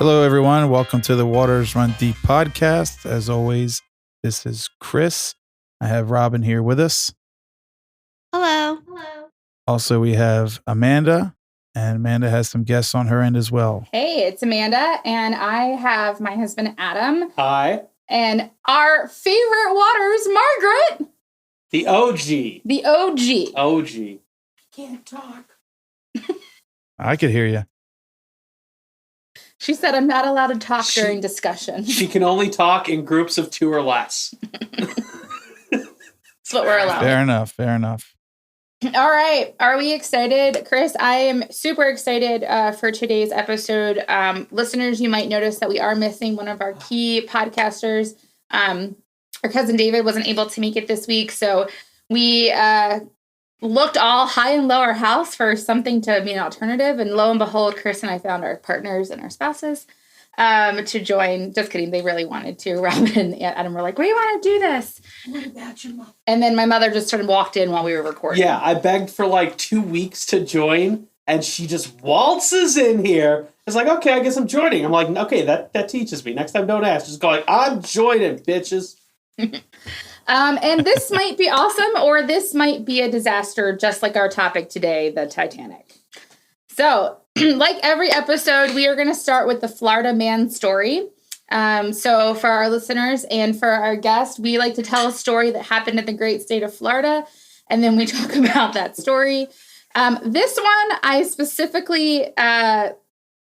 Hello, everyone. Welcome to the Waters Run Deep podcast. As always, this is Chris. I have Robin here with us. Hello. Also, we have Amanda, and Amanda has some guests on her end as well. Hey, it's Amanda, and I have my husband, Adam. Hi. And our favorite Waters, Margaret. The OG. The OG. OG. Can't talk. I could hear you. She said I'm not allowed to talk during discussion. She can only talk in groups of 2 or less. That's what we're allowed. Fair enough. All right. Are we excited? Chris, I am super excited for today's episode. Listeners, you might notice that we are missing one of our key podcasters. Our cousin David wasn't able to make it this week, so we looked all high and low our house for something to be an alternative, and lo and behold, Chris and I found our partners and our spouses to join. Just kidding. They really wanted to. Robin and Adam were like, we want to do this. What about your mom? And then my mother just sort of walked in while we were recording. Yeah, I begged for like 2 weeks to join, and she just waltzes in here. It's like, okay, I guess I'm joining. I'm like, okay, that teaches me. Next time, don't ask. Just go like, I'm joining, bitches. And this might be awesome, or this might be a disaster, just like our topic today, the Titanic. So, like every episode, we are going to start with the Florida man story. So for our listeners and for our guests, we like to tell a story that happened in the great state of Florida, and then we talk about that story. This one I specifically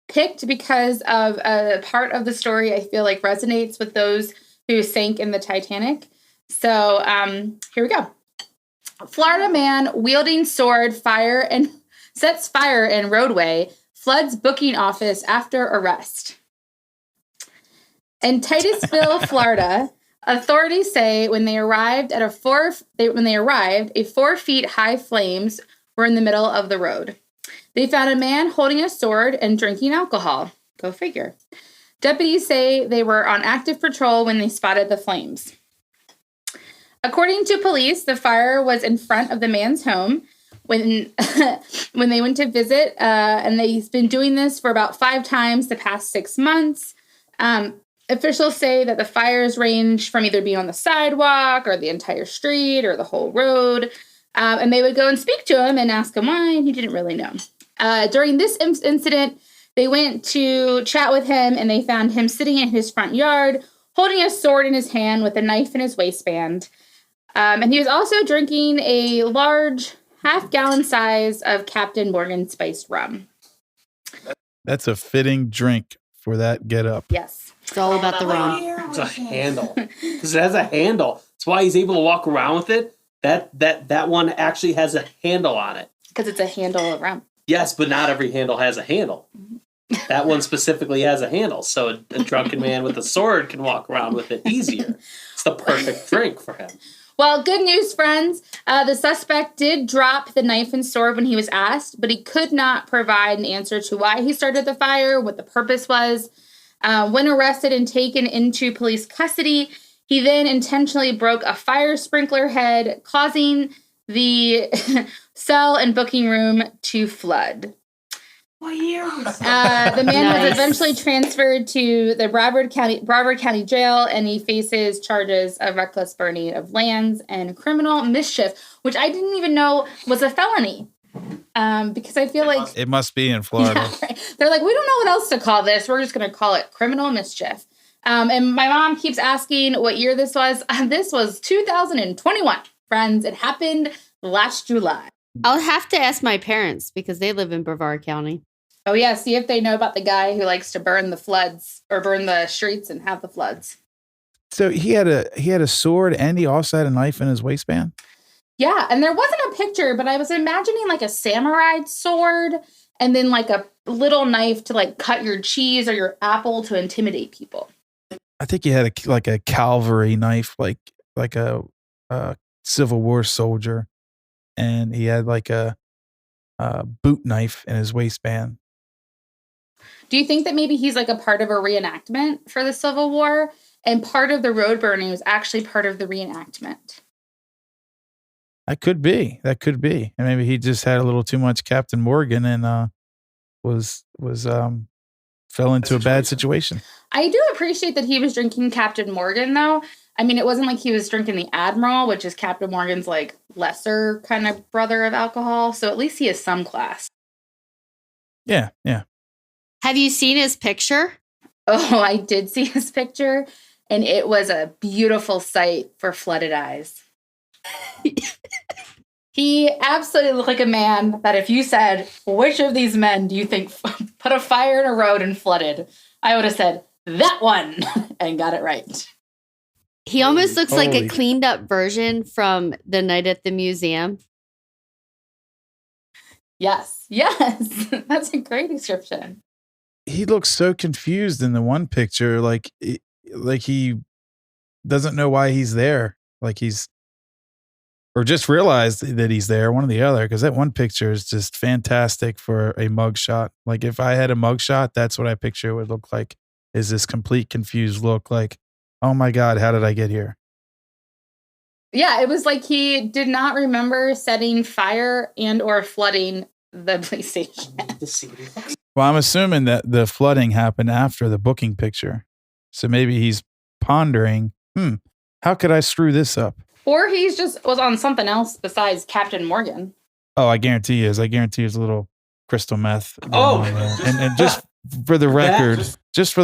picked because of a part of the story I feel like resonates with those who sank in the Titanic. So here we go. Florida man wielding sword sets fire in roadway, floods booking office after arrest. In Titusville, Florida, authorities say when they arrived, 4 feet high flames were in the middle of the road. They found a man holding a sword and drinking alcohol. Go figure. Deputies say they were on active patrol when they spotted the flames. According to police, the fire was in front of the man's home when they went to visit, and they've been doing this for about 5 times the past 6 months. Officials say that the fires range from either being on the sidewalk or the entire street or the whole road, and they would go and speak to him and ask him why, and he didn't really know. During this incident, they went to chat with him, and they found him sitting in his front yard, holding a sword in his hand with a knife in his waistband. And he was also drinking a large half-gallon size of Captain Morgan spiced rum. That's a fitting drink for that get-up. Yes. It's all about the rum. It's a handle. Because it has a handle. That's why he's able to walk around with it. That one actually has a handle on it. Because it's a handle of rum. Yes, but not every handle has a handle. That one specifically has a handle, so a drunken man with a sword can walk around with it easier. It's the perfect drink for him. Well, good news, friends. The suspect did drop the knife and sword when he was asked, but he could not provide an answer to why he started the fire, what the purpose was. When arrested and taken into police custody, he then intentionally broke a fire sprinkler head, causing the cell and booking room to flood. What year was the man was eventually transferred to the Broward County Jail, and he faces charges of reckless burning of lands and criminal mischief, which I didn't even know was a felony. Because I feel like it must be in Florida. Yeah, right. They're like, we don't know what else to call this. We're just going to call it criminal mischief. And my mom keeps asking what year this was. This was 2021, friends. It happened last July. I'll have to ask my parents because they live in Brevard County. Oh, yeah. See if they know about the guy who likes to burn the floods or burn the streets and have the floods. So he had a sword and he also had a knife in his waistband? Yeah. And there wasn't a picture, but I was imagining like a samurai sword and then like a little knife to like cut your cheese or your apple to intimidate people. I think he had a cavalry knife, like a Civil War soldier. And he had like a boot knife in his waistband. Do you think that maybe he's like a part of a reenactment for the Civil War, and part of the road burning was actually part of the reenactment? That could be. And maybe he just had a little too much Captain Morgan and was fell into a bad situation. I do appreciate that he was drinking Captain Morgan, though. I mean, it wasn't like he was drinking the Admiral, which is Captain Morgan's like lesser kind of brother of alcohol. So at least he has some class. Yeah, yeah. Have you seen his picture? Oh, I did see his picture, and it was a beautiful sight for flooded eyes. He absolutely looked like a man that if you said, which of these men do you think put a fire in a road and flooded? I would have said, that one, and got it right. He almost looks like a Holy- cleaned up version from The Night at the Museum. Yes, that's a great description. He looks so confused in the one picture, like he doesn't know why he's there. Like or just realized that he's there, one or the other, because that one picture is just fantastic for a mugshot. Like if I had a mugshot, that's what I picture it would look like, is this complete confused look like, oh my God, how did I get here? Yeah, it was like he did not remember setting fire and or flooding the police station. Well, I'm assuming that the flooding happened after the booking picture. So maybe he's pondering, how could I screw this up? Or he's just was on something else besides Captain Morgan. Oh, I guarantee he is. I guarantee there's a little crystal meth. Oh. going on there. And just for the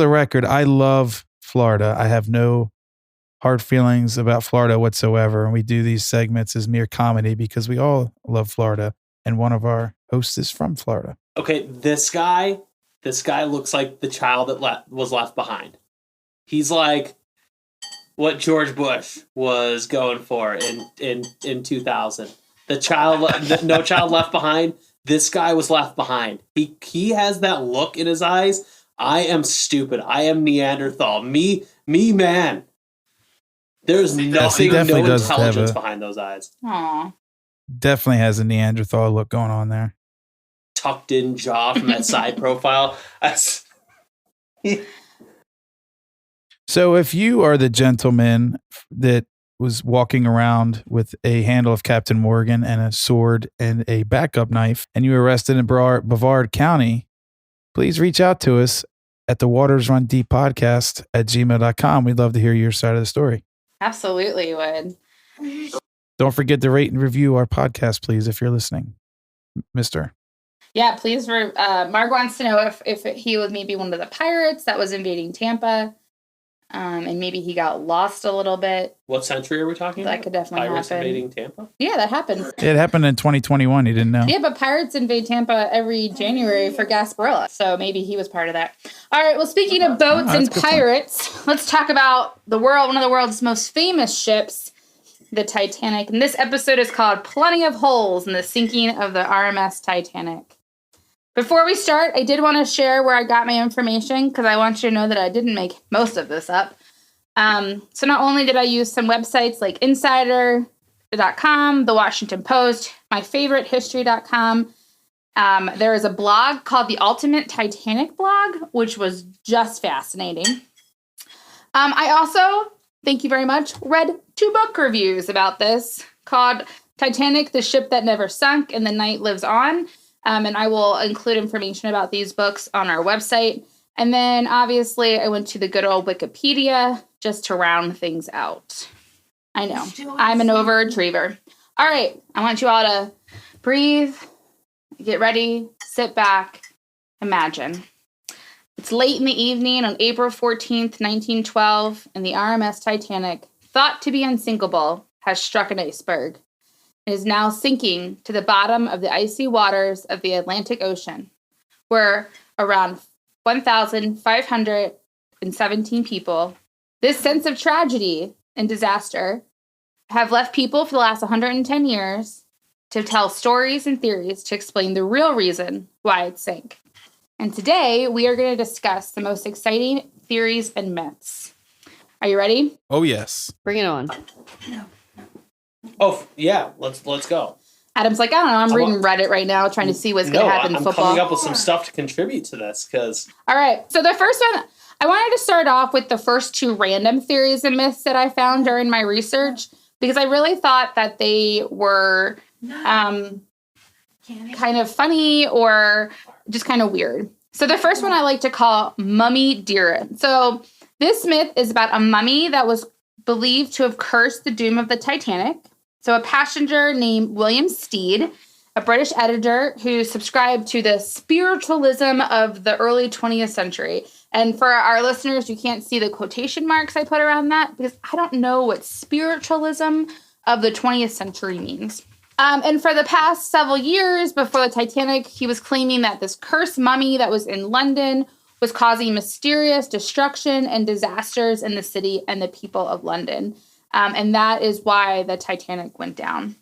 record, I love Florida. I have no hard feelings about Florida whatsoever. And we do these segments as mere comedy because we all love Florida. And one of our hosts is from Florida. Okay, this guy looks like the child that was left behind. He's like what George Bush was going for in 2000. The child, no child left behind. This guy was left behind. He has that look in his eyes. I am stupid. I am Neanderthal. Me man. There's nothing, no intelligence behind those eyes. Aw. Definitely has a Neanderthal look going on there. Tucked in jaw from that side profile. So if you are the gentleman that was walking around with a handle of Captain Morgan and a sword and a backup knife, and you were arrested in Brevard County, please reach out to us at the Waters Run Deep podcast at gmail.com. We'd love to hear your side of the story. Absolutely would. Don't forget to rate and review our podcast, please, if you're listening, mister. Yeah, please. Mark wants to know if he was maybe one of the pirates that was invading Tampa. And maybe he got lost a little bit. What century are we talking about? That could definitely Pirates happen. invading Tampa? Yeah, that happened. It happened in 2021. You didn't know? Yeah, but pirates invade Tampa every January for Gasparilla. So maybe he was part of that. All right, well, speaking of boats and pirates, let's talk about one of the world's most famous ships, the Titanic. And this episode is called Plenty of Holes in the Sinking of the RMS Titanic. Before we start, I did want to share where I got my information because I want you to know that I didn't make most of this up. So not only did I use some websites like Insider.com, The Washington Post, my favorite History.com. There is a blog called The Ultimate Titanic Blog, which was just fascinating. I also, thank you very much, read 2 book reviews about this called Titanic, the Ship That Never Sunk, and The Night Lives On. And I will include information about these books on our website. And then, obviously, I went to the good old Wikipedia just to round things out. I know. I'm an overachiever. All right. I want you all to breathe, get ready, sit back, imagine. It's late in the evening on April 14th, 1912, and the RMS Titanic, thought to be unsinkable, has struck an iceberg. It is now sinking to the bottom of the icy waters of the Atlantic Ocean, where around 1,517 people, this sense of tragedy and disaster, have left people for the last 110 years to tell stories and theories to explain the real reason why it sank. And today, we are going to discuss the most exciting theories and myths. Are you ready? Oh, yes. Bring it on. Oh, yeah. Let's go. Adam's like, I don't know. I'm reading Reddit right now, trying to see what's going to happen in I'm football. coming up with some stuff to contribute to this because. All right. So the first one, I wanted to start off with the first 2 random theories and myths that I found during my research because I really thought that they were kind of funny or just kind of weird. So the first one I like to call Mummy Deeren. So this myth is about a mummy that was believed to have cursed the doom of the Titanic. So a passenger named William Stead, a British editor who subscribed to the spiritualism of the early 20th century. And for our listeners, you can't see the quotation marks I put around that because I don't know what spiritualism of the 20th century means. And for the past several years before the Titanic, he was claiming that this cursed mummy that was in London was causing mysterious destruction and disasters in the city and the people of London. And that is why the Titanic went down.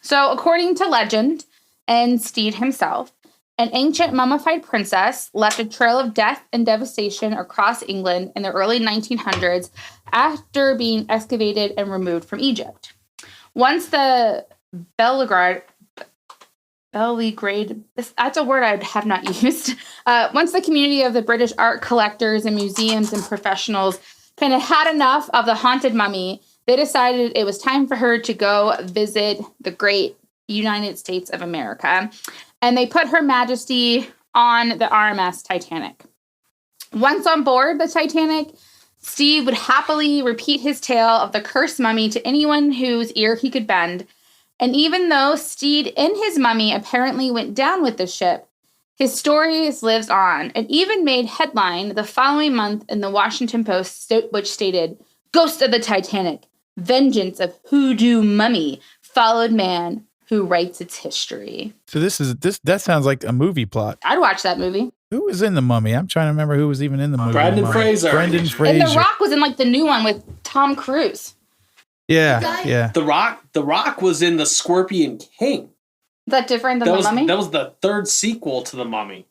So according to legend and Stead himself, an ancient mummified princess left a trail of death and devastation across England in the early 1900s after being excavated and removed from Egypt. Once the Belgrade, that's a word I have not used. Once the community of the British art collectors and museums and professionals kind of had enough of the haunted mummy, they decided it was time for her to go visit the great United States of America. And they put Her Majesty on the RMS Titanic. Once on board the Titanic, Steve would happily repeat his tale of the cursed mummy to anyone whose ear he could bend. And even though Stead and his mummy apparently went down with the ship, his story lives on and even made headline the following month in the Washington Post, which stated, "Ghost of the Titanic, vengeance of hoodoo mummy, followed man who writes its history." So that sounds like a movie plot. I'd watch that movie. Who was in the Mummy? I'm trying to remember who was even in the movie. Brendan Fraser. Brendan Fraser. And The Rock was in like the new one with Tom Cruise. Yeah. The Rock was in the Scorpion King. Is that different than The Mummy? That was the third sequel to The Mummy.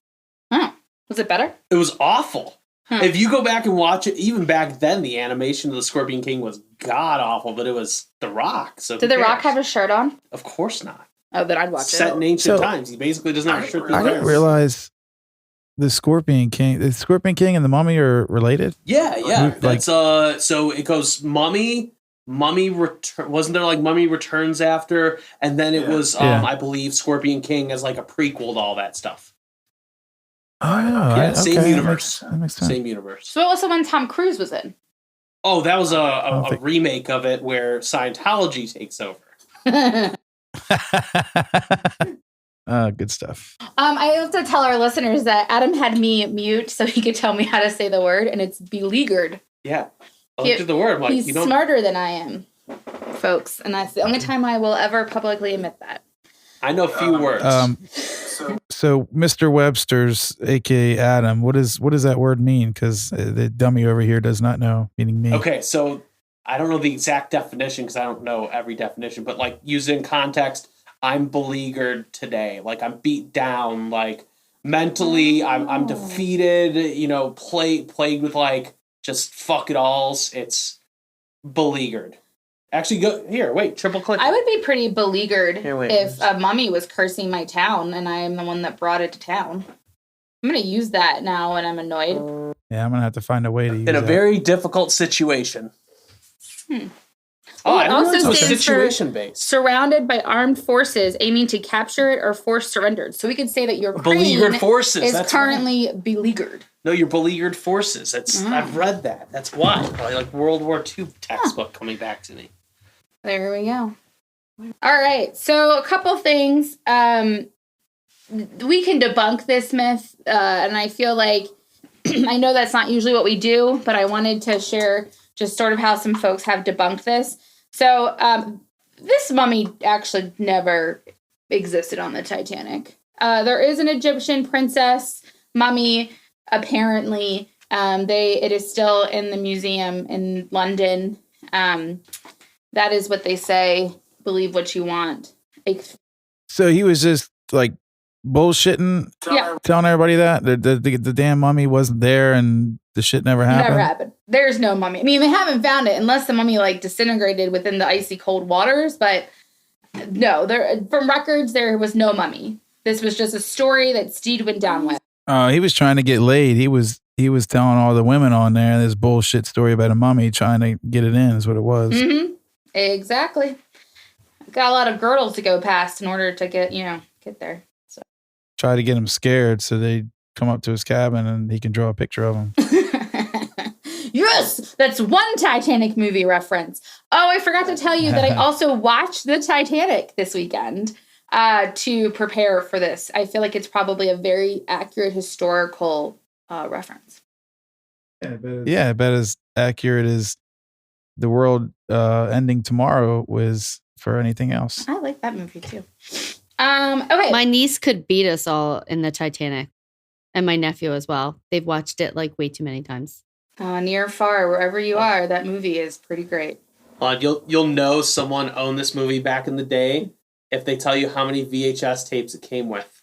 Oh, was it better? It was awful. Hmm. If you go back and watch it, even back then, the animation of the Scorpion King was god awful, but it was The Rock. So Did The Rock have a shirt on? Of course not. Oh, then I'd watch Set it. in ancient times. He basically doesn't have a shirt. I didn't realize the Scorpion King and the Mummy are related. Yeah. That's so it goes Mummy Return. Wasn't there like Mummy Returns after, and then it was I believe Scorpion King as like a prequel to all that stuff. Oh, same universe. That makes sense. Same universe. So what was the one Tom Cruise was in? Oh, that was a remake of it where Scientology takes over. Good stuff. I have to tell our listeners that Adam had me mute so he could tell me how to say the word, and it's beleaguered. Yeah. I looked at the word. I'm like, he's smarter than I am, folks. And that's the only time I will ever publicly admit that. I know few words. So Mr. Webster's, aka Adam, what does that word mean? Because the dummy over here does not know, meaning me. Okay, so I don't know the exact definition because I don't know every definition, but like used in context, I'm beleaguered today. Like I'm beat down, like mentally, I'm defeated. Plagued with like just fuck it alls. It's beleaguered. Actually, go here. Wait, triple click. I would be pretty beleaguered Here, if a mummy was cursing my town and I am the one that brought it to town. I'm going to use that now when I'm annoyed. Yeah, I'm going to have to find a way to use in a that. very difficult situation. Oh, it also stands situation based. Surrounded by armed forces aiming to capture it or force surrendered. So we could say that your beleaguered forces is that's currently beleaguered. No, you're beleaguered forces. I've read that. That's why. Probably like World War II textbook coming back to me. There we go. All right. So a couple things. We can debunk this myth. And I feel like, I know that's not usually what we do, but I wanted to share just sort of how some folks have debunked this. So this mummy actually never existed on the Titanic. There is an Egyptian princess mummy, apparently. It is still in the museum in London. That is what they say. Believe what you want. So he was just like bullshitting, telling everybody that the damn mummy wasn't there and the shit never happened. Never happened. There's no mummy. I mean, they haven't found it unless the mummy like disintegrated within the icy cold waters. But no, from records there was no mummy. This was just a story that Steed went down with. He was trying to get laid. He was telling all the women on there this bullshit story about a mummy, trying to get it in is what it was. Mm-hmm. Exactly. Got a lot of girdles to go past in order to get there. So try to get them scared so they come up to his cabin and he can draw a picture of him. Yes, that's one Titanic movie reference. Oh, I forgot to tell you that I also watched the Titanic this weekend to prepare for this. I feel like it's probably a very accurate historical reference. Yeah, I bet as accurate as the world ending tomorrow was for anything else. I like that movie too. Okay. My niece could beat us all in the Titanic, and my nephew as well. They've watched it like way too many times. Near or far, wherever you are, that movie is pretty great. You'll know someone owned this movie back in the day if they tell you how many VHS tapes it came with.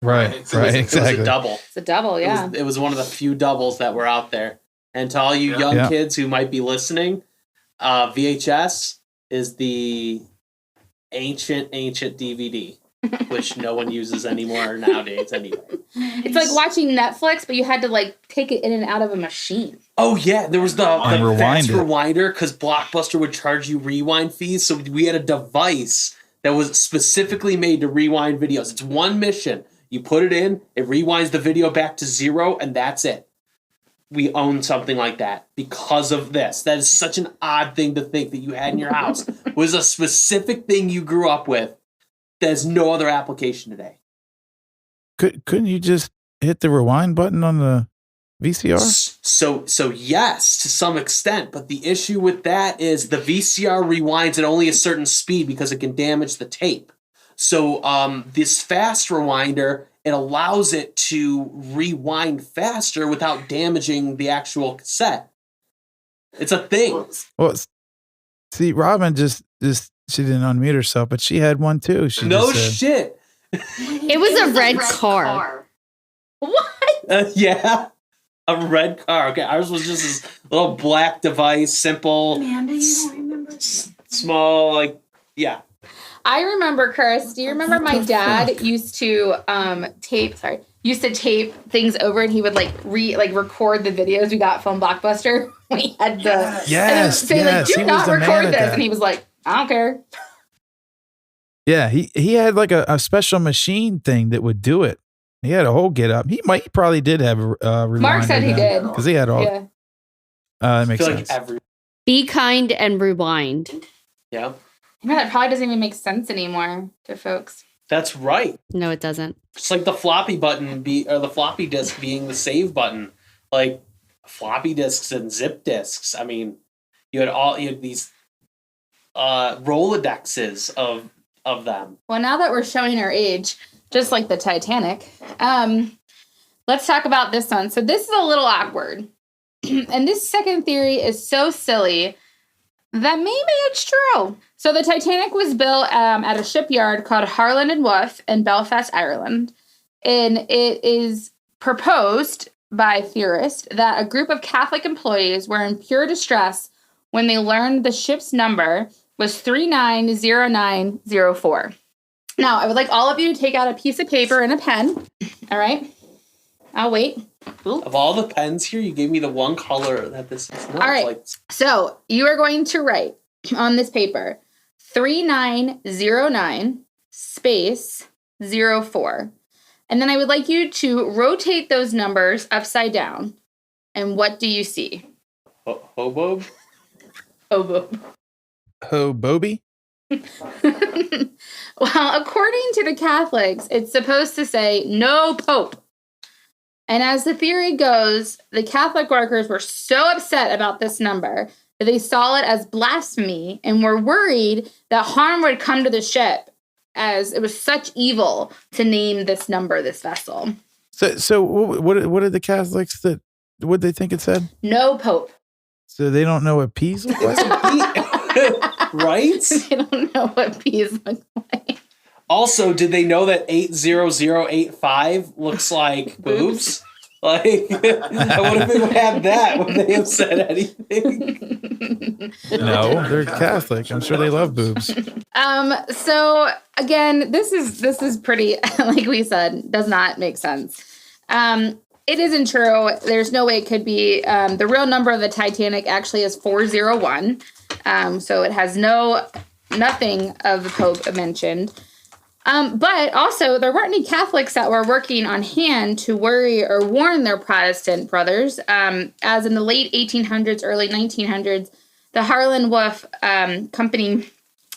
Right, exactly. It was a double. It's a double, yeah. It was one of the few doubles that were out there. And to all you young kids who might be listening, VHS is the ancient DVD, which no one uses anymore nowadays anyway. It's like watching Netflix, but you had to like take it in and out of a machine. Oh yeah, there was the fast rewinder because Blockbuster would charge you rewind fees. So we had a device that was specifically made to rewind videos. It's one mission. You put it in, it rewinds the video back to 0, and that's it. We own something like that because of this. That is such an odd thing to think that you had in your house. Was a specific thing you grew up with. There's no other application today. Couldn't you just hit the rewind button on the VCR? So yes, to some extent. But the issue with that is the VCR rewinds at only a certain speed because it can damage the tape. So this fast rewinder, it allows it to rewind faster without damaging the actual cassette. It's a thing. Well, see, Robin just she didn't unmute herself, but she had one too. No shit. It was a red car. What? Yeah. A red car. Okay, ours was just this little black device, simple. Amanda, you don't remember? Small, yeah. I remember, Chris. Do you remember my dad used to tape things over, and he would record the videos we got from Blockbuster. We had the do not record this, and he was like, I don't care. Yeah, he had like a special machine thing that would do it. He had a whole get up. He probably did have a rewinder. Mark said he did because he had all. Yeah, that makes sense. Be kind and rewind. Yeah. That probably doesn't even make sense anymore to folks. That's right. No, it doesn't. It's like the floppy button or the floppy disk being the save button. Like floppy disks and zip disks. I mean, you had these Rolodexes of them. Well, now that we're showing our age, just like the Titanic, let's talk about this one. So this is a little awkward. And this second theory is so silly that maybe it's true. So the Titanic was built at a shipyard called Harland and Wolff in Belfast, Ireland. And it is proposed by theorists that a group of Catholic employees were in pure distress when they learned the ship's number was 390904. Now, I would like all of you to take out a piece of paper and a pen. All right? I'll wait. Ooh. Of all the pens here, you gave me the one color that this is not. All right. So you are going to write on this paper 3909 space 04. And then I would like you to rotate those numbers upside down. And what do you see? Hobo? Hobo. Hoboby? Well, according to the Catholics, it's supposed to say no Pope. And as the theory goes, the Catholic workers were so upset about this number that they saw it as blasphemy and were worried that harm would come to the ship, as it was such evil to name this number, this vessel. So what did the Catholics what they think it said? No Pope. So they don't know what peas look like? Right? They don't know what peas look like. Also, did they know that 80085 looks like boobs? Like, I would have had that when they have said anything. No, they're Catholic. I'm sure they love boobs. So again, this is pretty, like we said, does not make sense. It isn't true. There's no way it could be. The real number of the Titanic actually is 401. So it has nothing of the Pope mentioned. But also, there weren't any Catholics that were working on hand to worry or warn their Protestant brothers. As in the late 1800s, early 1900s, the Harlan Wolff Company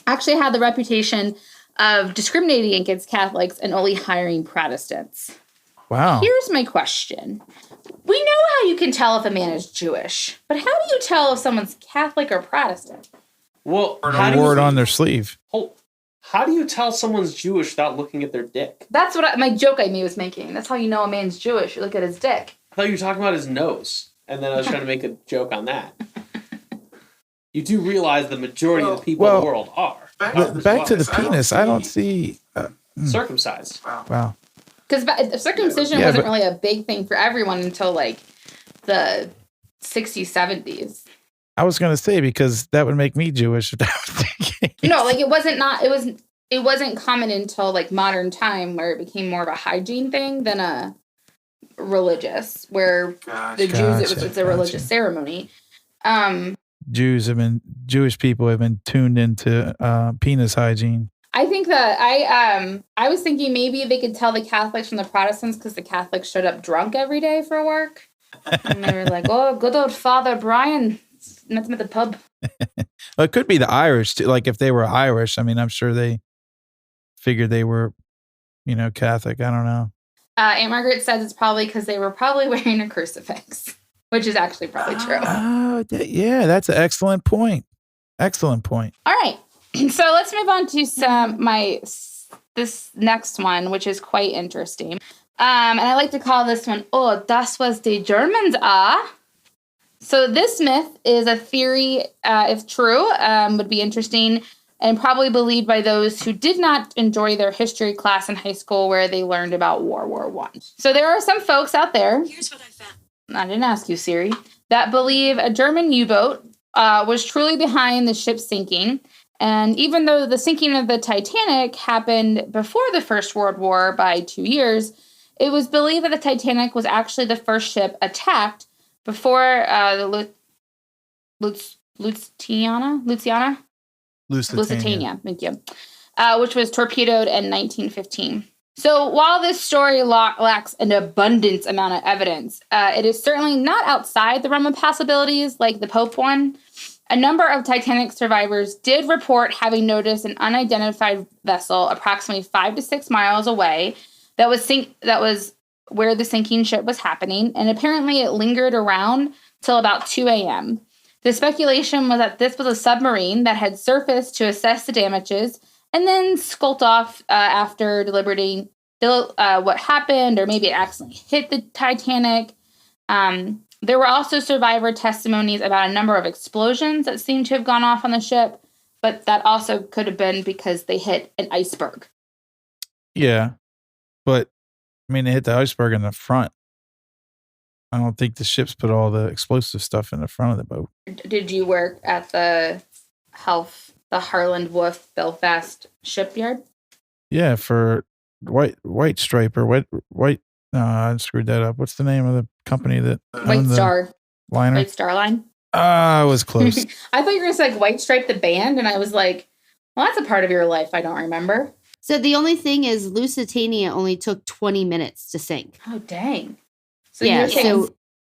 actually had the reputation of discriminating against Catholics and only hiring Protestants. Wow. Here's my question. We know how you can tell if a man is Jewish, but how do you tell if someone's Catholic or Protestant? Well, They wore it on their sleeve. How do you tell someone's Jewish without looking at their dick? That's what my joke I was making. That's how you know a man's Jewish. You look at his dick. I thought you were talking about his nose, and then I was trying to make a joke on that. You do realize the majority of the people in the world are. Back to the penis. I don't see... circumcised. Wow. Because circumcision wasn't really a big thing for everyone until like the 60s, 70s. I was going to say, because that would make me Jewish if that was the case. No, like it wasn't common until like modern time where it became more of a hygiene thing than a religious, where the Jews, it's a religious ceremony. Jewish people have been tuned into penis hygiene. I think that I was thinking maybe they could tell the Catholics from the Protestants because the Catholics showed up drunk every day for work. And they were like, oh, good old Father Brian. Met them at the pub. Well, it could be the Irish too. Like if they were Irish, I mean, I'm sure they figured they were, Catholic. I don't know. Aunt Margaret says it's probably because they were probably wearing a crucifix, which is actually probably true. Oh, yeah, that's an excellent point. Excellent point. All right. So let's move on to this next one, which is quite interesting. And I like to call this one, oh, das was the Germans are. So this myth is a theory, if true, would be interesting and probably believed by those who did not enjoy their history class in high school where they learned about World War I. So there are some folks out there, here's what I found. I didn't ask you, Siri, that believe a German U-boat was truly behind the ship sinking. And even though the sinking of the Titanic happened before the First World War by 2 years, it was believed that the Titanic was actually the first ship attacked before the Lusitania, thank you, which was torpedoed in 1915. So while this story lacks an abundant amount of evidence, it is certainly not outside the realm of possibilities like the Pope one. A number of Titanic survivors did report having noticed an unidentified vessel approximately 5 to 6 miles away that was where the sinking ship was happening, and apparently it lingered around till about 2 a.m. The speculation was that this was a submarine that had surfaced to assess the damages and then skulked off after deliberating what happened, or maybe it accidentally hit the Titanic. There were also survivor testimonies about a number of explosions that seemed to have gone off on the ship, but that also could have been because they hit an iceberg. Yeah, but I mean, they hit the iceberg in the front. I don't think the ships put all the explosive stuff in the front of the boat. Did you work at the Harland Wolff Belfast shipyard? Yeah, for White Stripe or White. No, I screwed that up. What's the name of the company that White Star liner? White Star Line. I was close. I thought you were going to say like White Stripe the band, and I was like, well, that's a part of your life I don't remember. So the only thing is Lusitania only took 20 minutes to sink. Oh, dang. So yeah, so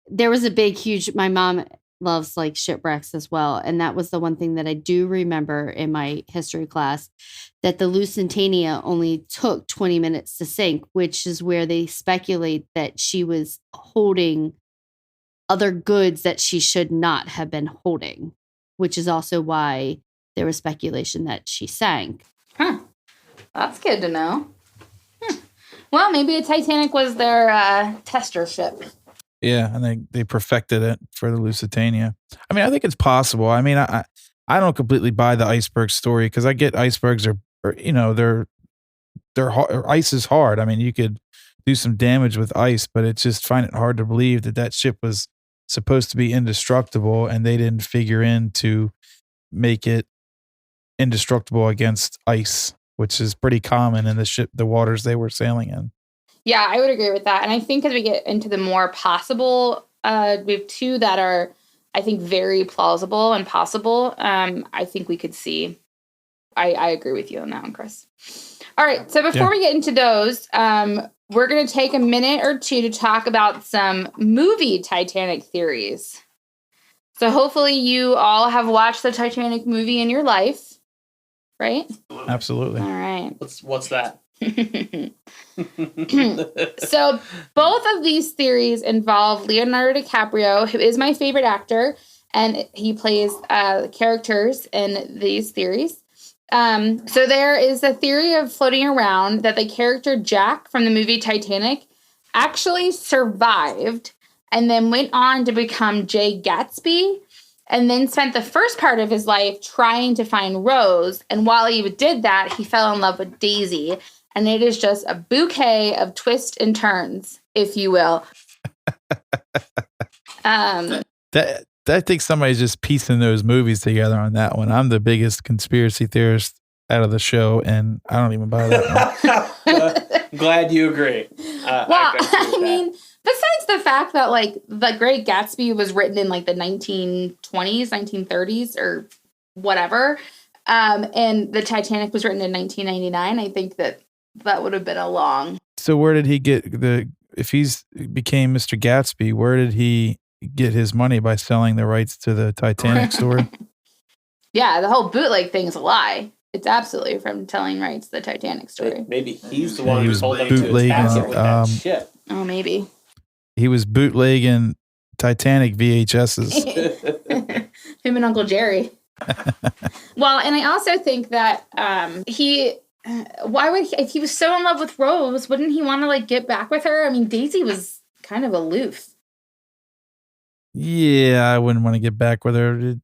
there was a big, huge, my mom loves like shipwrecks as well. And that was the one thing that I do remember in my history class, that the Lusitania only took 20 minutes to sink, which is where they speculate that she was holding other goods that she should not have been holding, which is also why there was speculation that she sank. Huh. That's good to know. Well, maybe a Titanic was their tester ship. Yeah, and they perfected it for the Lusitania. I mean, I think it's possible. I mean, I don't completely buy the iceberg story because I get icebergs are they're hard, ice is hard. I mean, you could do some damage with ice, but it's just find it hard to believe that ship was supposed to be indestructible and they didn't figure in to make it indestructible against ice, which is pretty common in the waters they were sailing in. Yeah, I would agree with that. And I think as we get into the more possible, we have two that are, I think, very plausible and possible. I think we could see. I agree with you on that one, Chris. All right. So before Yeah. we get into those, we're going to take a minute or two to talk about some movie Titanic theories. So hopefully you all have watched the Titanic movie in your life, right? Absolutely. All right. What's that? So both of these theories involve Leonardo DiCaprio, who is my favorite actor, and he plays characters in these theories. So there is a theory of floating around that the character Jack from the movie Titanic actually survived and then went on to become Jay Gatsby, and then spent the first part of his life trying to find Rose. And while he did that, he fell in love with Daisy. And it is just a bouquet of twists and turns, if you will. I think somebody's just piecing those movies together on that one. I'm the biggest conspiracy theorist out of the show, and I don't even buy that one. Glad you agree. I mean, besides the fact that like The Great Gatsby was written in like the 1920s, 1930s, or whatever, and the Titanic was written in 1999, I think that would have been a long. So where did he get if he's became Mr. Gatsby, where did he get his money by selling the rights to the Titanic story? Yeah, the whole bootleg thing is a lie. It's absolutely from telling rights to the Titanic story. Maybe he's the one he who was told them to bootlegging, attack it with that shit. Oh, maybe. He was bootlegging Titanic VHSs. Him and Uncle Jerry. Well, and I also think that why would he, if he was so in love with Rose, wouldn't he want to like get back with her? I mean, Daisy was kind of aloof. Yeah, I wouldn't want to get back with her.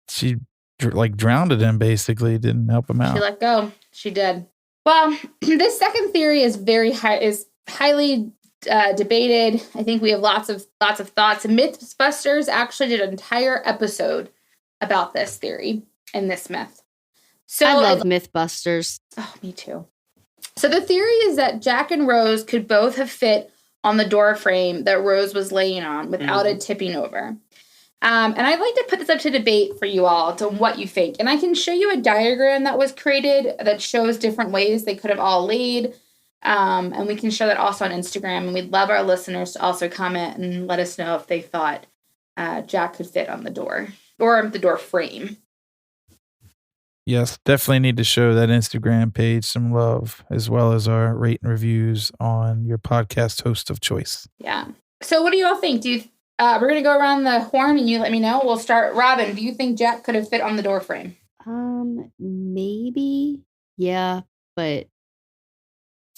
She like drowned him, basically. Didn't help him out. She let go. She did. Well, this second theory is highly debated. I think we have lots of thoughts. Mythbusters actually did an entire episode about this theory and this myth. So I love Mythbusters. Oh, me too. So the theory is that Jack and Rose could both have fit on the door frame that Rose was laying on without it tipping over. And I'd like to put this up to debate for you all to what you think. And I can show you a diagram that was created that shows different ways they could have all laid. And we can show that also on Instagram. And we'd love our listeners to also comment and let us know if they thought Jack could fit on the door or the door frame. Yes, definitely need to show that Instagram page some love, as well as our rate and reviews on your podcast host of choice. Yeah. So what do you all think? We're going to go around the horn and you let me know. We'll start. Robin, do you think Jack could have fit on the door frame? Maybe. Yeah, but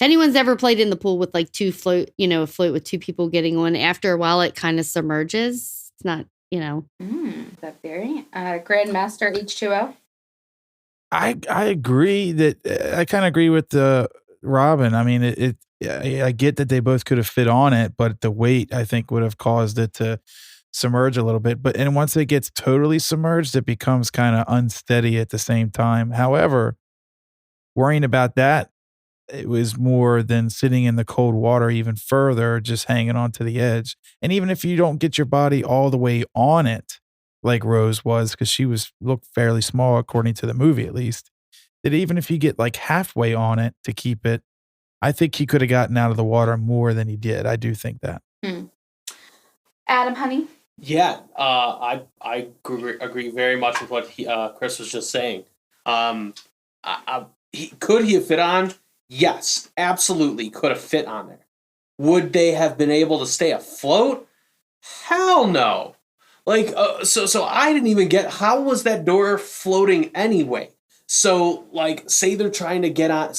if anyone's ever played in the pool with like a float with two people getting on, after a while it kind of submerges. It's not, That theory. Grandmaster H2O. I agree that I kind of agree with Robin. I mean, I get that they both could have fit on it, but the weight I think would have caused it to submerge a little bit. And once it gets totally submerged, it becomes kind of unsteady at the same time. However, worrying about that, it was more than sitting in the cold water even further, just hanging on to the edge. And even if you don't get your body all the way on it, like Rose was, because she looked fairly small according to the movie at least, that even if you get like halfway on it to keep it, I think he could have gotten out of the water more than he did. I do think that. Adam, honey? Yeah, I agree very much with what Chris was just saying. Could he have fit on? Yes, absolutely could have fit on there. Would they have been able to stay afloat? Hell no. Like, so I didn't even get, how was that door floating anyway? So, like, say he's trying to get on,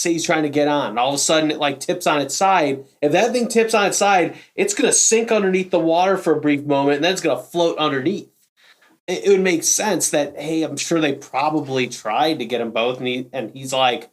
and all of a sudden it, like, tips on its side. If that thing tips on its side, it's going to sink underneath the water for a brief moment, and then it's going to float underneath. It would make sense that, hey, I'm sure they probably tried to get them both, and he's like,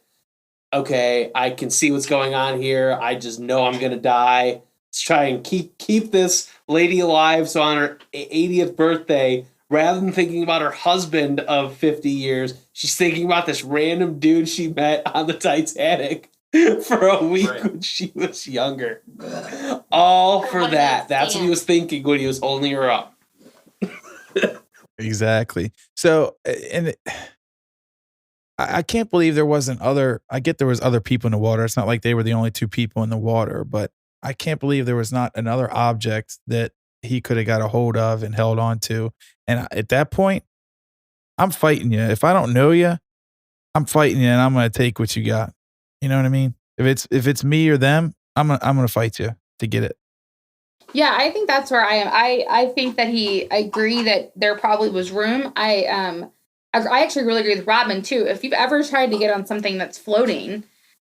okay, I can see what's going on here. I just know I'm going to die. Let's try and keep this lady alive. So on her 80th birthday, rather than thinking about her husband of 50 years, she's thinking about this random dude she met on the Titanic for a week when she was younger. All for that. That's what he was thinking when he was holding her up. Exactly. So, and I can't believe there wasn't other. I get there was other people in the water. It's not like they were the only two people in the water, but I can't believe there was not another object that he could have got a hold of and held on to. And at that point, I'm fighting you. If I don't know you, I'm fighting you, and I'm going to take what you got. You know what I mean? If it's me or them, I'm gonna fight you to get it. Yeah, I think that's where I am. I think that I agree that there probably was room. I actually really agree with Robin too. If you've ever tried to get on something that's floating,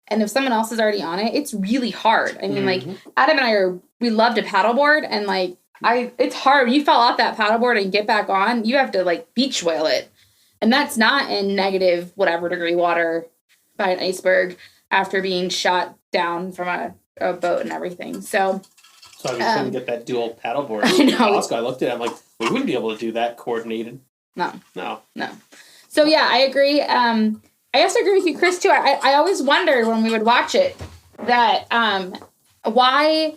and if someone else is already on it, it's really hard. I mean, like Adam and I we love to paddleboard, and like it's hard. When you fall off that paddleboard and get back on, you have to like beach whale it, and that's not in negative whatever degree water by an iceberg after being shot down from a boat and everything. So I couldn't get that dual paddleboard. I know. I looked at it, I'm like, we wouldn't be able to do that coordinated. No. So yeah, I agree. I also agree with you, Chris, too. I always wondered when we would watch it that why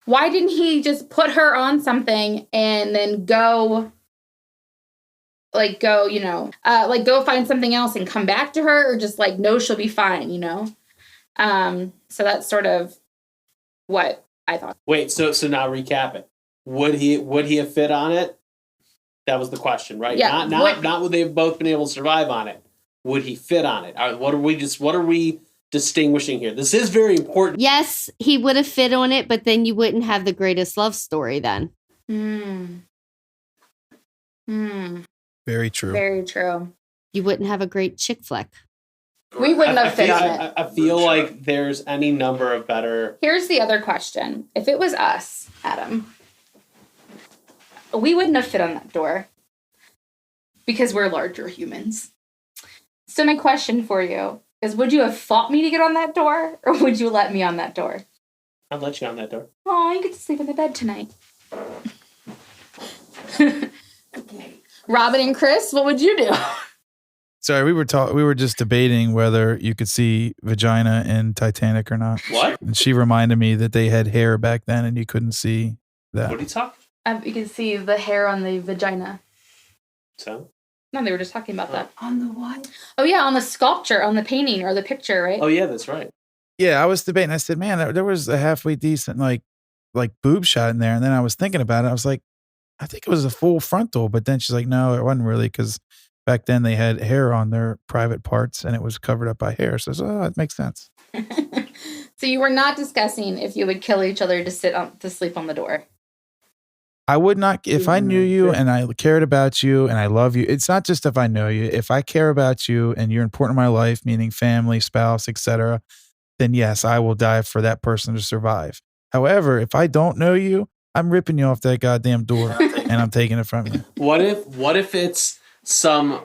didn't he just put her on something and then go find something else and come back to her, or just like, no, she'll be fine, you know? So that's sort of what I thought. Wait, so now recap it. Would he have fit on it? That was the question, right? Yeah. Not would they have both been able to survive on it. Would he fit on it? What are we distinguishing here? This is very important. Yes, he would have fit on it, but then you wouldn't have the greatest love story then. Very true. Very true. You wouldn't have a great chick flick. We wouldn't have fit on it. I feel like there's any number of better. Here's the other question. If it was us, Adam, we wouldn't have fit on that door because we're larger humans. So my question for you is, would you have fought me to get on that door, or would you let me on that door? I'd let you on that door. Oh, you get to sleep in the bed tonight. Okay. Robin and Chris, what would you do? Sorry, we were just debating whether you could see vagina in Titanic or not. What? And she reminded me that they had hair back then, and you couldn't see that. What are you talking? You can see the hair on the vagina. So? No, they were just talking about that. On the what? Oh, yeah, on the sculpture, on the painting or the picture, right? Oh, yeah, that's right. Yeah, I was debating. I said, man, there was a halfway decent like boob shot in there, and then I was thinking about it. I was like, I think it was a full frontal, but then she's like, no, it wasn't really, because back then they had hair on their private parts, and it was covered up by hair. So it makes sense. So you were not discussing if you would kill each other to sleep on the door. I would not, if I knew you and I cared about you and I love you. It's not just if I know you. If I care about you and you're important in my life, meaning family, spouse, etc., then yes, I will die for that person to survive. However, if I don't know you, I'm ripping you off that goddamn door and I'm taking it from you. What if it's some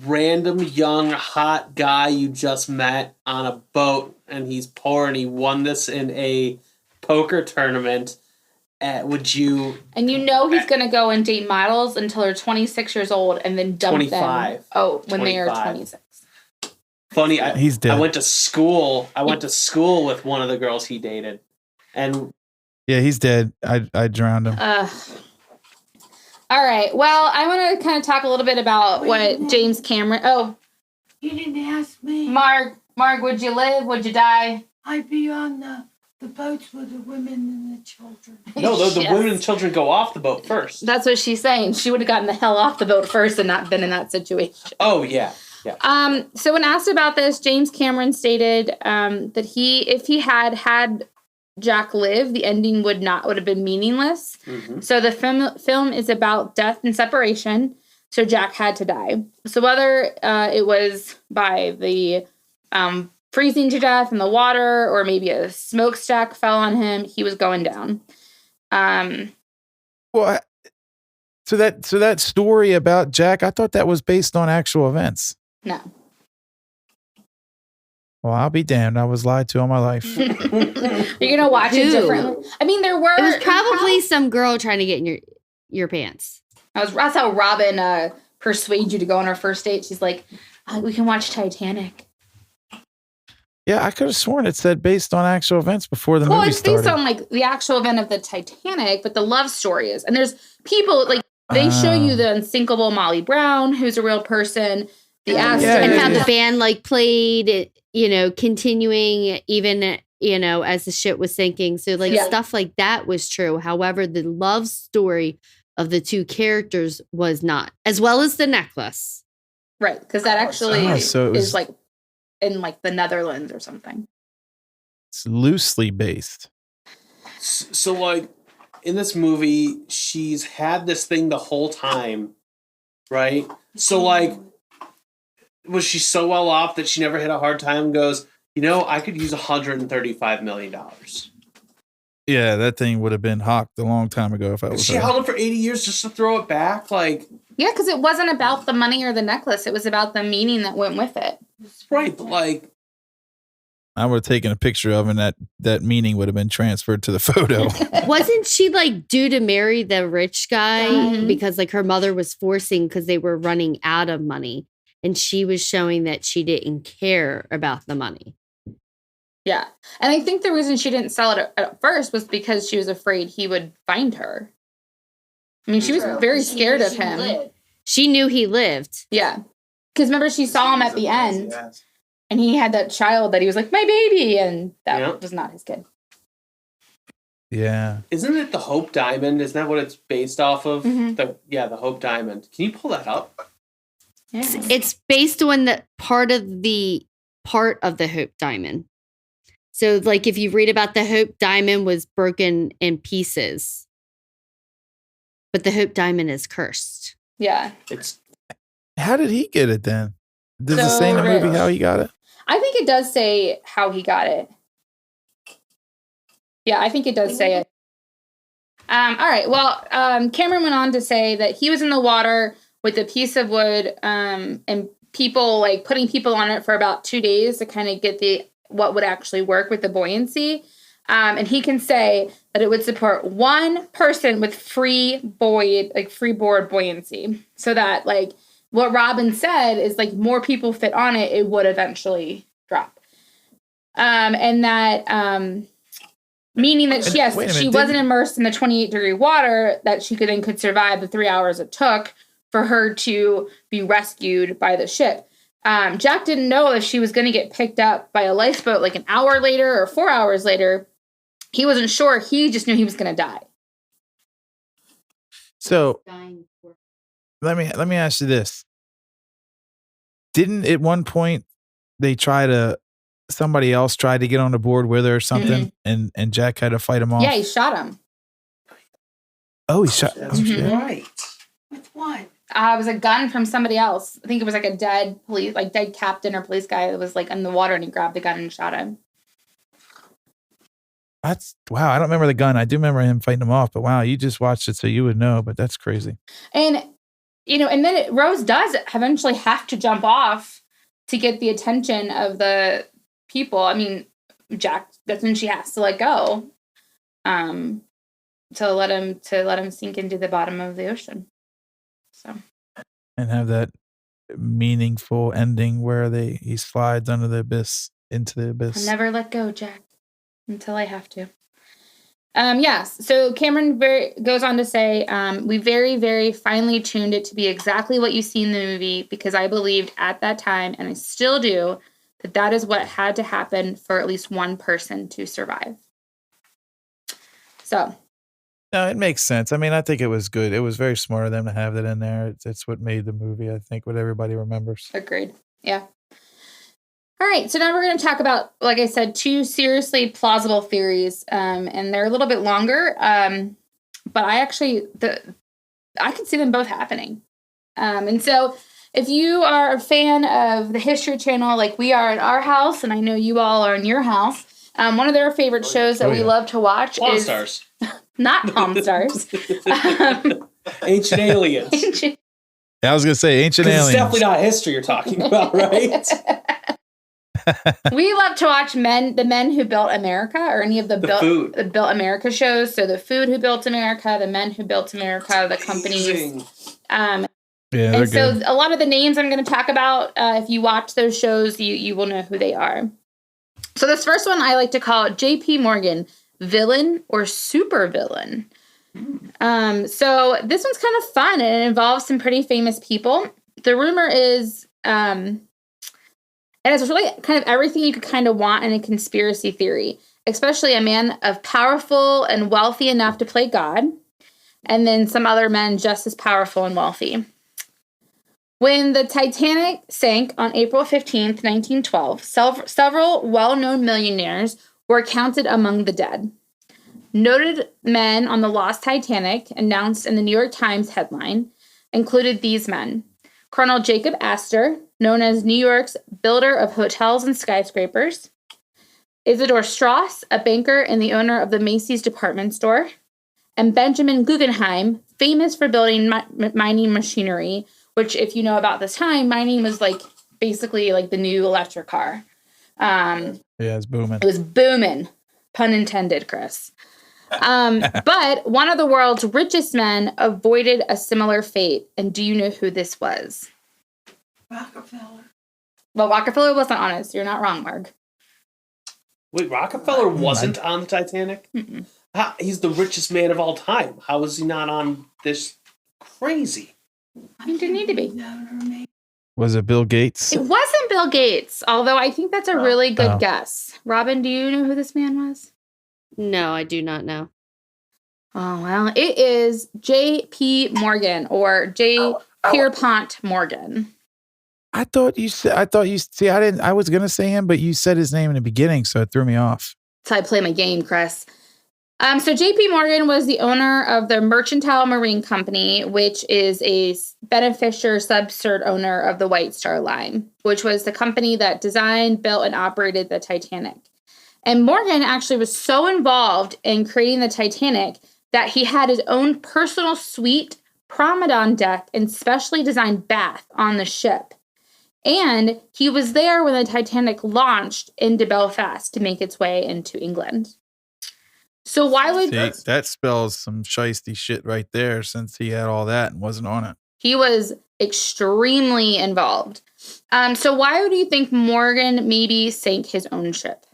random young hot guy you just met on a boat, and he's poor and he won this in a poker tournament? Would you? And you know he's going to go and date models until they're 26 years old and then dump 25. them. Oh, when 25. they are 26. Funny, he's dead. I went to school with one of the girls he dated, and yeah, he's dead. I drowned him. All right. Well, I want to kind of talk a little bit about what James Cameron. Oh, You didn't ask me. Mark, would you live? Would you die? I'd be on the boats with the women and the children. no, the Yes. women and children go off the boat first. That's what she's saying. She would have gotten the hell off the boat first and not been in that situation. Oh yeah. So when asked about this, James Cameron stated that if he had Jack live, the ending would have been meaningless. Mm-hmm. So the film is about death and separation. So Jack had to die. So whether it was by the freezing to death in the water, or maybe a smokestack fell on him, he was going down. Well, so that story about Jack, I thought that was based on actual events. No. Well, I'll be damned. I was lied to all my life. You're gonna watch it Who? differently. I mean, there were. It was probably some girl trying to get in your pants. That's how Robin persuaded you to go on our first date. She's like, we can watch Titanic. Yeah, I could have sworn it said based on actual events before the Well, movie it's started. based on like the actual event of the Titanic, but the love story is. And there's people like they show you the unsinkable Molly Brown, who's a real person. The Astors. and how the band like played it, continuing even, as the ship was sinking. So like stuff like that was true. However, the love story of the two characters was not, as well as the necklace. Right. Because that actually so is like in like the Netherlands or something. It's loosely based. So like in this movie, she's had this thing the whole time, right? So like, was she so well off that she never had a hard time and goes, I could use $135 million. Yeah, that thing would have been hawked a long time ago if I was She her. held it for 80 years just to throw it back? Like, yeah, because it wasn't about the money or the necklace. It was about the meaning that went with it. Right, but like, I would have taken a picture of, and that meaning would have been transferred to the photo. Wasn't she like due to marry the rich guy Mhm. because like her mother was forcing because they were running out of money, and she was showing that she didn't care about the money. Yeah. And I think the reason she didn't sell it at first was because she was afraid he would find her. I mean, she was very scared of him. She knew he lived. Yeah. Because remember, she saw him at the end, and he had that child that he was like, my baby, and that was not his kid. Yeah. isn't it the Hope Diamond? Isn't that what it's based off of? Mhm. The Hope Diamond. Can you pull that up? Yeah. It's based on the part of the Hope Diamond. So like if you read about the Hope Diamond was broken in pieces, but the Hope Diamond is cursed. Yeah. How did he get it then? Does it say in the movie how he got it? I think it does say how he got it. Yeah, I think it does say it. All right. Well, Cameron went on to say that he was in the water with a piece of wood and people like putting people on it for about 2 days to kind of get what would actually work with the buoyancy. And he can say that it would support one person with free board buoyancy. So that like what Robin said is like more people fit on it, it would eventually drop. And that meaning that she wasn't immersed in the 28-degree water, that she could survive the 3 hours it took for her to be rescued by the ship. Jack didn't know if she was going to get picked up by a lifeboat like an hour later or 4 hours later. He wasn't sure. He just knew he was going to die. So let me ask you this. Didn't at one point somebody else tried to get on the board with her or something, and Jack had to fight him off? Yeah, he shot him. Oh, he shot. That's right. With what? It was a gun from somebody else. I think it was like a dead captain or police guy that was like in the water, and he grabbed the gun and shot him. Wow. I don't remember the gun. I do remember him fighting him off, but wow, you just watched it, so you would know. But that's crazy. And and then Rose does eventually have to jump off to get the attention of the people. I mean, Jack. That's when she has to let go, to let him sink into the bottom of the ocean. So. And have that meaningful ending where he slides into the abyss. I'll never let go, Jack, until I have to. Yes. So Cameron goes on to say, we very, very finely tuned it to be exactly what you see in the movie because I believed at that time, and I still do, that is what had to happen for at least one person to survive. So. No, it makes sense. I mean, I think it was good. It was very smart of them to have that in there. It's what made the movie, I think, what everybody remembers. Agreed. Yeah. All right. So now we're going to talk about, like I said, 2 seriously plausible theories. And they're a little bit longer. But I can see them both happening. And so if you are a fan of the History Channel, like we are in our house, and I know you all are in your house, one of their favorite shows that we love to watch is Stars. Not Palm Stars. Ancient Aliens. I was going to say Ancient Aliens. It's definitely not history you're talking about, right? We love to watch the men who built America, or any of the built America shows. So the Food Who Built America, the Men Who Built America, the companies. Yeah, and so good. A lot of the names I'm going to talk about, if you watch those shows, you will know who they are. So this first one I like to call J.P. Morgan, villain or super villain. So this one's kind of fun, and it involves some pretty famous people. The rumor is And it's really kind of everything you could kind of want in a conspiracy theory, especially a man of powerful and wealthy enough to play God, and then some other men just as powerful and wealthy. When the Titanic sank on April 15th, 1912, several well-known millionaires were counted among the dead. Noted men on the lost Titanic, announced in the New York Times headline, included these men. Colonel Jacob Astor, known as New York's builder of hotels and skyscrapers. Isidore Strauss, a banker and the owner of the Macy's department store. And Benjamin Guggenheim, famous for building mining machinery, which, if you know about this time, mining was like basically like the new electric car. Yeah, it's booming. It was booming, pun intended, Chris. But one of the world's richest men avoided a similar fate. And do you know who this was? Rockefeller. Well, Rockefeller wasn't on it, so you're not wrong, Marg. Wait, Rockefeller wasn't on the Titanic? Mm-mm. He's the richest man of all time. How is he not on this crazy? He didn't need to be. Was it Bill Gates? It wasn't Bill Gates, although I think that's a really good guess. Robin, do you know who this man was? No, I do not know. Oh, well, it is J.P. Morgan or J. Pierpont Morgan. I was going to say him, but you said his name in the beginning, so it threw me off. That's how I play my game, Chris. So J.P. Morgan was the owner of the Mercantile Marine Company, which is a beneficiary subcert owner of the White Star Line, which was the company that designed, built, and operated the Titanic. And Morgan actually was so involved in creating the Titanic that he had his own personal suite, promenade deck, and specially designed bath on the ship. And he was there when the Titanic launched into Belfast to make its way into England. So why would... See, that spells some shiesty shit right there, since he had all that and wasn't on it. He was extremely involved. So why do you think Morgan maybe sank his own ship?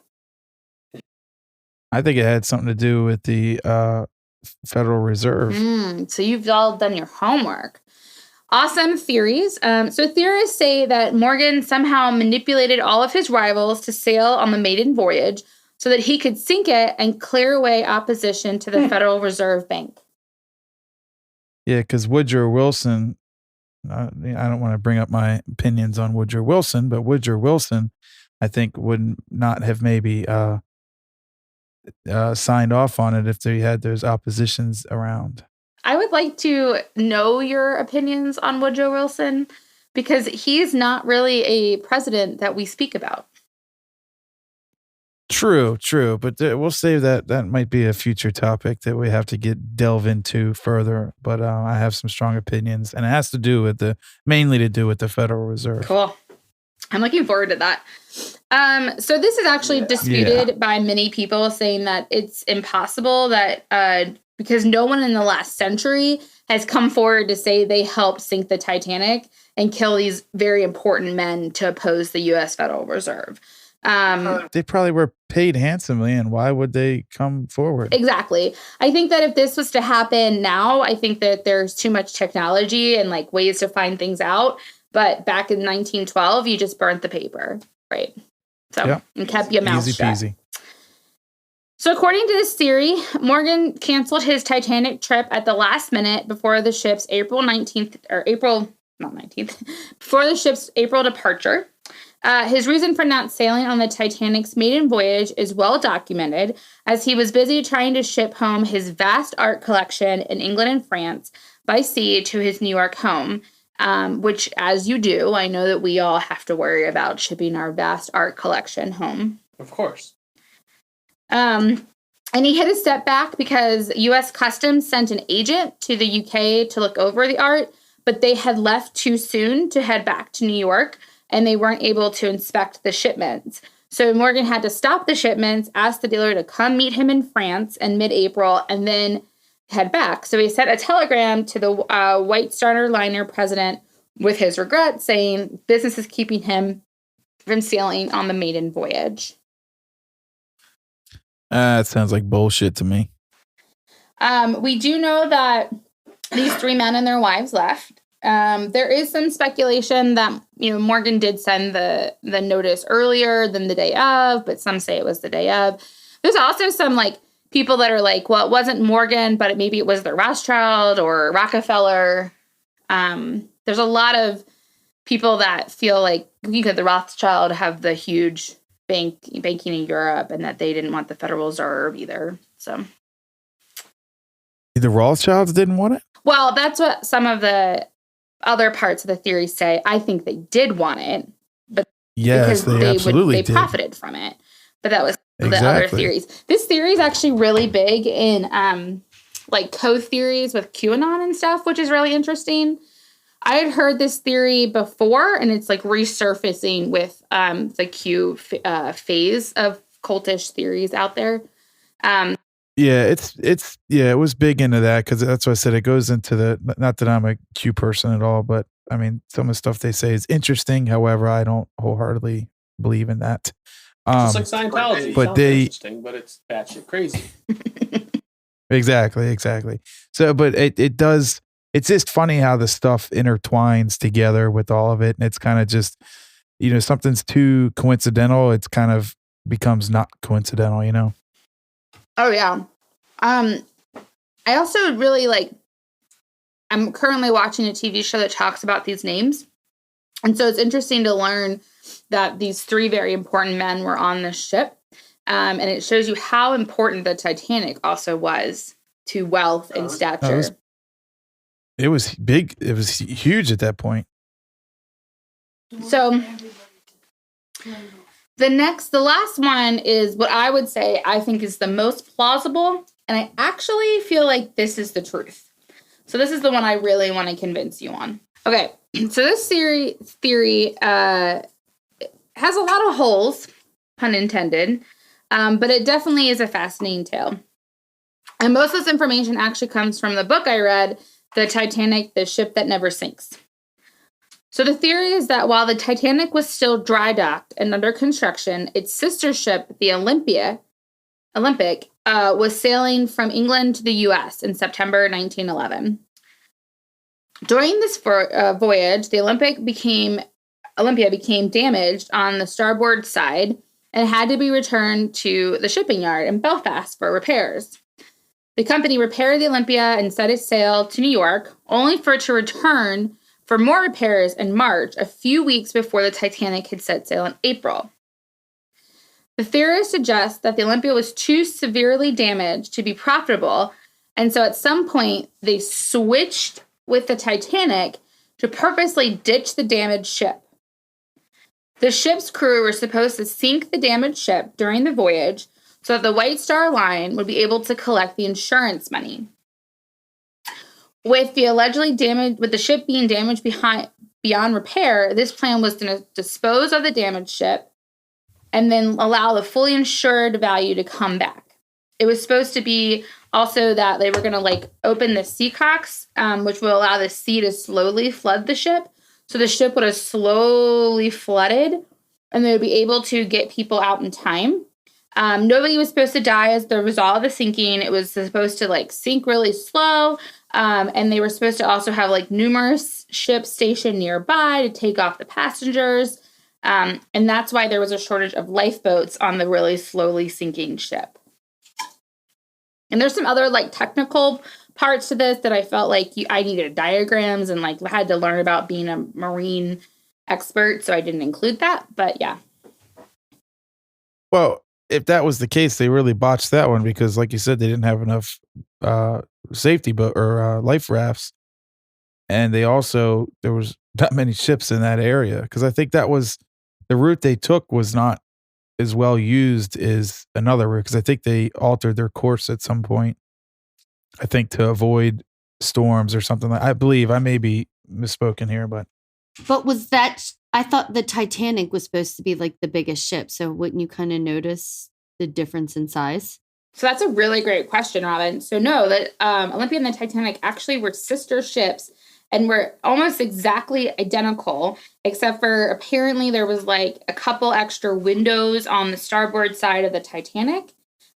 I think it had something to do with the Federal Reserve. So you've all done your homework. Awesome theories. So theorists say that Morgan somehow manipulated all of his rivals to sail on the maiden voyage so that he could sink it and clear away opposition to the Federal Reserve Bank. Yeah, because Woodrow Wilson, I don't want to bring up my opinions on Woodrow Wilson, but Woodrow Wilson, I think, would not have maybe signed off on it if they had those oppositions around. I would like to know your opinions on Woodrow Wilson, because he's not really a president that we speak about. True. But we'll save that. That might be a future topic that we have to delve into further. But I have some strong opinions, and it has to do with mainly to do with the Federal Reserve. Cool. I'm looking forward to that. So this is actually disputed by many people, saying that it's impossible that because no one in the last century has come forward to say they helped sink the Titanic and kill these very important men to oppose the U.S. Federal Reserve. They probably were paid handsomely, and why would they come forward? Exactly. I think that if this was to happen now, I think that there's too much technology and like ways to find things out. But back in 1912, you just burnt the paper, right? So and kept your mouth shut. Easy peasy. So according to this theory, Morgan canceled his Titanic trip at the last minute before the ship's April departure. His reason for not sailing on the Titanic's maiden voyage is well documented, as he was busy trying to ship home his vast art collection in England and France by sea to his New York home, which, as you do, I know that we all have to worry about shipping our vast art collection home. Of course. And he hit a step back because U.S. Customs sent an agent to the UK to look over the art, but they had left too soon to head back to New York, and they weren't able to inspect the shipments. So Morgan had to stop the shipments, ask the dealer to come meet him in France in mid-April, and then head back. So he sent a telegram to the White Star Liner president with his regret, saying business is keeping him from sailing on the maiden voyage. It sounds like bullshit to me. We do know that these three men and their wives left. There is some speculation that, Morgan did send the notice earlier than the day of, but some say it was the day of. There's also some like people that are like, well, it wasn't Morgan, but maybe it was the Rothschild or Rockefeller. There's a lot of people that feel like the Rothschild have the huge banking in Europe, and that they didn't want the Federal Reserve either. So the Rothschilds didn't want it? Well, that's what some of the other parts of the theory say. I think they did want it, but yes, they profited from it. But that was the other theories. This theory is actually really big in like co-theories with QAnon and stuff, which is really interesting. I had heard this theory before, and it's like resurfacing with the Q phase of cultish theories out there. It was big into that because that's what I said. It goes into the, not that I'm a Q person at all, but I mean, some of the stuff they say is interesting. However, I don't wholeheartedly believe in that. Just like Scientology. But interesting, but it's batshit crazy. Exactly. So, but it does, it's just funny how the stuff intertwines together with all of it. And it's kind of just, something's too coincidental. It's kind of becomes not coincidental, Oh, yeah. I also really I'm currently watching a TV show that talks about these names. And so it's interesting to learn that these three very important men were on this ship. And it shows you how important the Titanic also was to wealth and stature. It was big. It was huge at that point. So the last one is what I would say I think is the most plausible. And I actually feel like this is the truth. So this is the one I really want to convince you on. Okay. So this theory has a lot of holes, pun intended, but it definitely is a fascinating tale. And most of this information actually comes from the book I read, The Titanic, the Ship That Never Sinks. So the theory is that while the Titanic was still dry docked and under construction, its sister ship, the Olympic, was sailing from England to the U.S. in September 1911. During this voyage, the Olympia became damaged on the starboard side and had to be returned to the shipping yard in Belfast for repairs. The company repaired the Olympia and set its sail to New York, only for it to return for more repairs in March, a few weeks before the Titanic had set sail in April. The theorists suggest that the Olympia was too severely damaged to be profitable, and so at some point they switched with the Titanic to purposely ditch the damaged ship. The ship's crew were supposed to sink the damaged ship during the voyage so that the White Star Line would be able to collect the insurance money. With the ship being damaged beyond repair, this plan was to dispose of the damaged ship and then allow the fully insured value to come back. It was supposed to be also that they were going to open the sea cocks, which will allow the sea to slowly flood the ship. So the ship would have slowly flooded and they would be able to get people out in time. Nobody was supposed to die as the result of the sinking. It was supposed to sink really slow. And they were supposed to also have numerous ships stationed nearby to take off the passengers. And that's why there was a shortage of lifeboats on the really slowly sinking ship. And there's some other technical parts to this that I felt I needed diagrams and had to learn about being a marine expert. So I didn't include that, but yeah. Well, if that was the case, they really botched that one because like you said, they didn't have enough safety boat or life rafts. And there was not many ships in that area because I think that was the route they took was not as well used as another route because I think they altered their course at some point. I think to avoid storms or something I believe I may be misspoken here, but was that, I thought the Titanic was supposed to be the biggest ship. So wouldn't you kind of notice the difference in size? So that's a really great question, Robin. So no, that Olympia and the Titanic actually were sister ships and were almost exactly identical, except for apparently there was a couple extra windows on the starboard side of the Titanic.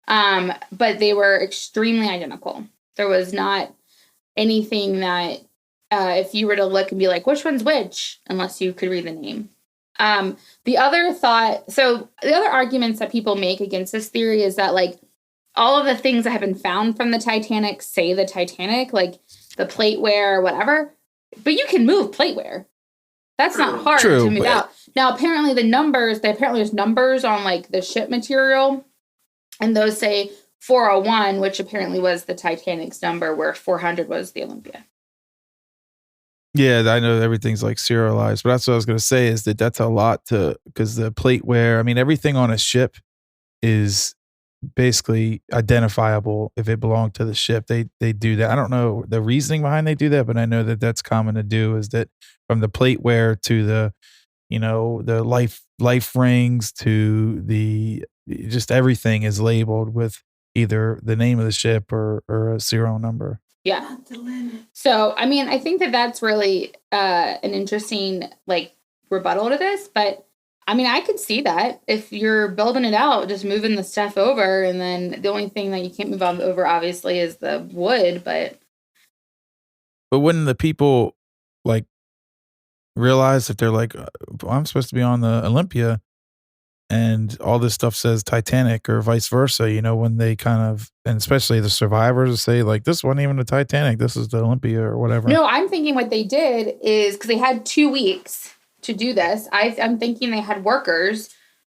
But they were extremely identical. There was not anything that if you were to look and be like, which one's which, unless you could read the name. The other arguments that people make against this theory is that, like, all of the things that have been found from the Titanic say the Titanic, like the plateware or whatever, but you can move plateware. That's not hard to move out. Now, apparently there's numbers on, like, the ship material, and those say 401, which apparently was the Titanic's number, where 400 was the Olympia. Yeah, I know everything's like serialized, but that's what I was going to say is that's a lot because the plateware, I mean, everything on a ship is basically identifiable if it belonged to the ship. They do that. I don't know the reasoning behind they do that, but I know that that's common to do, is that from the plateware to the, the life rings to just everything is labeled with either the name of the ship or a serial number. Yeah. So, I mean, I think that that's really an interesting, like, rebuttal to this, but I mean, I could see that if you're building it out, just moving the stuff over, and then the only thing that you can't move over, obviously, is the wood, but wouldn't the people, like, realize if they're like, I'm supposed to be on the Olympia and all this stuff says Titanic or vice versa, when they kind of, and especially the survivors say, like, this wasn't even the Titanic, this is the Olympia or whatever. No, I'm thinking what they did is, because they had 2 weeks to do this, I'm thinking they had workers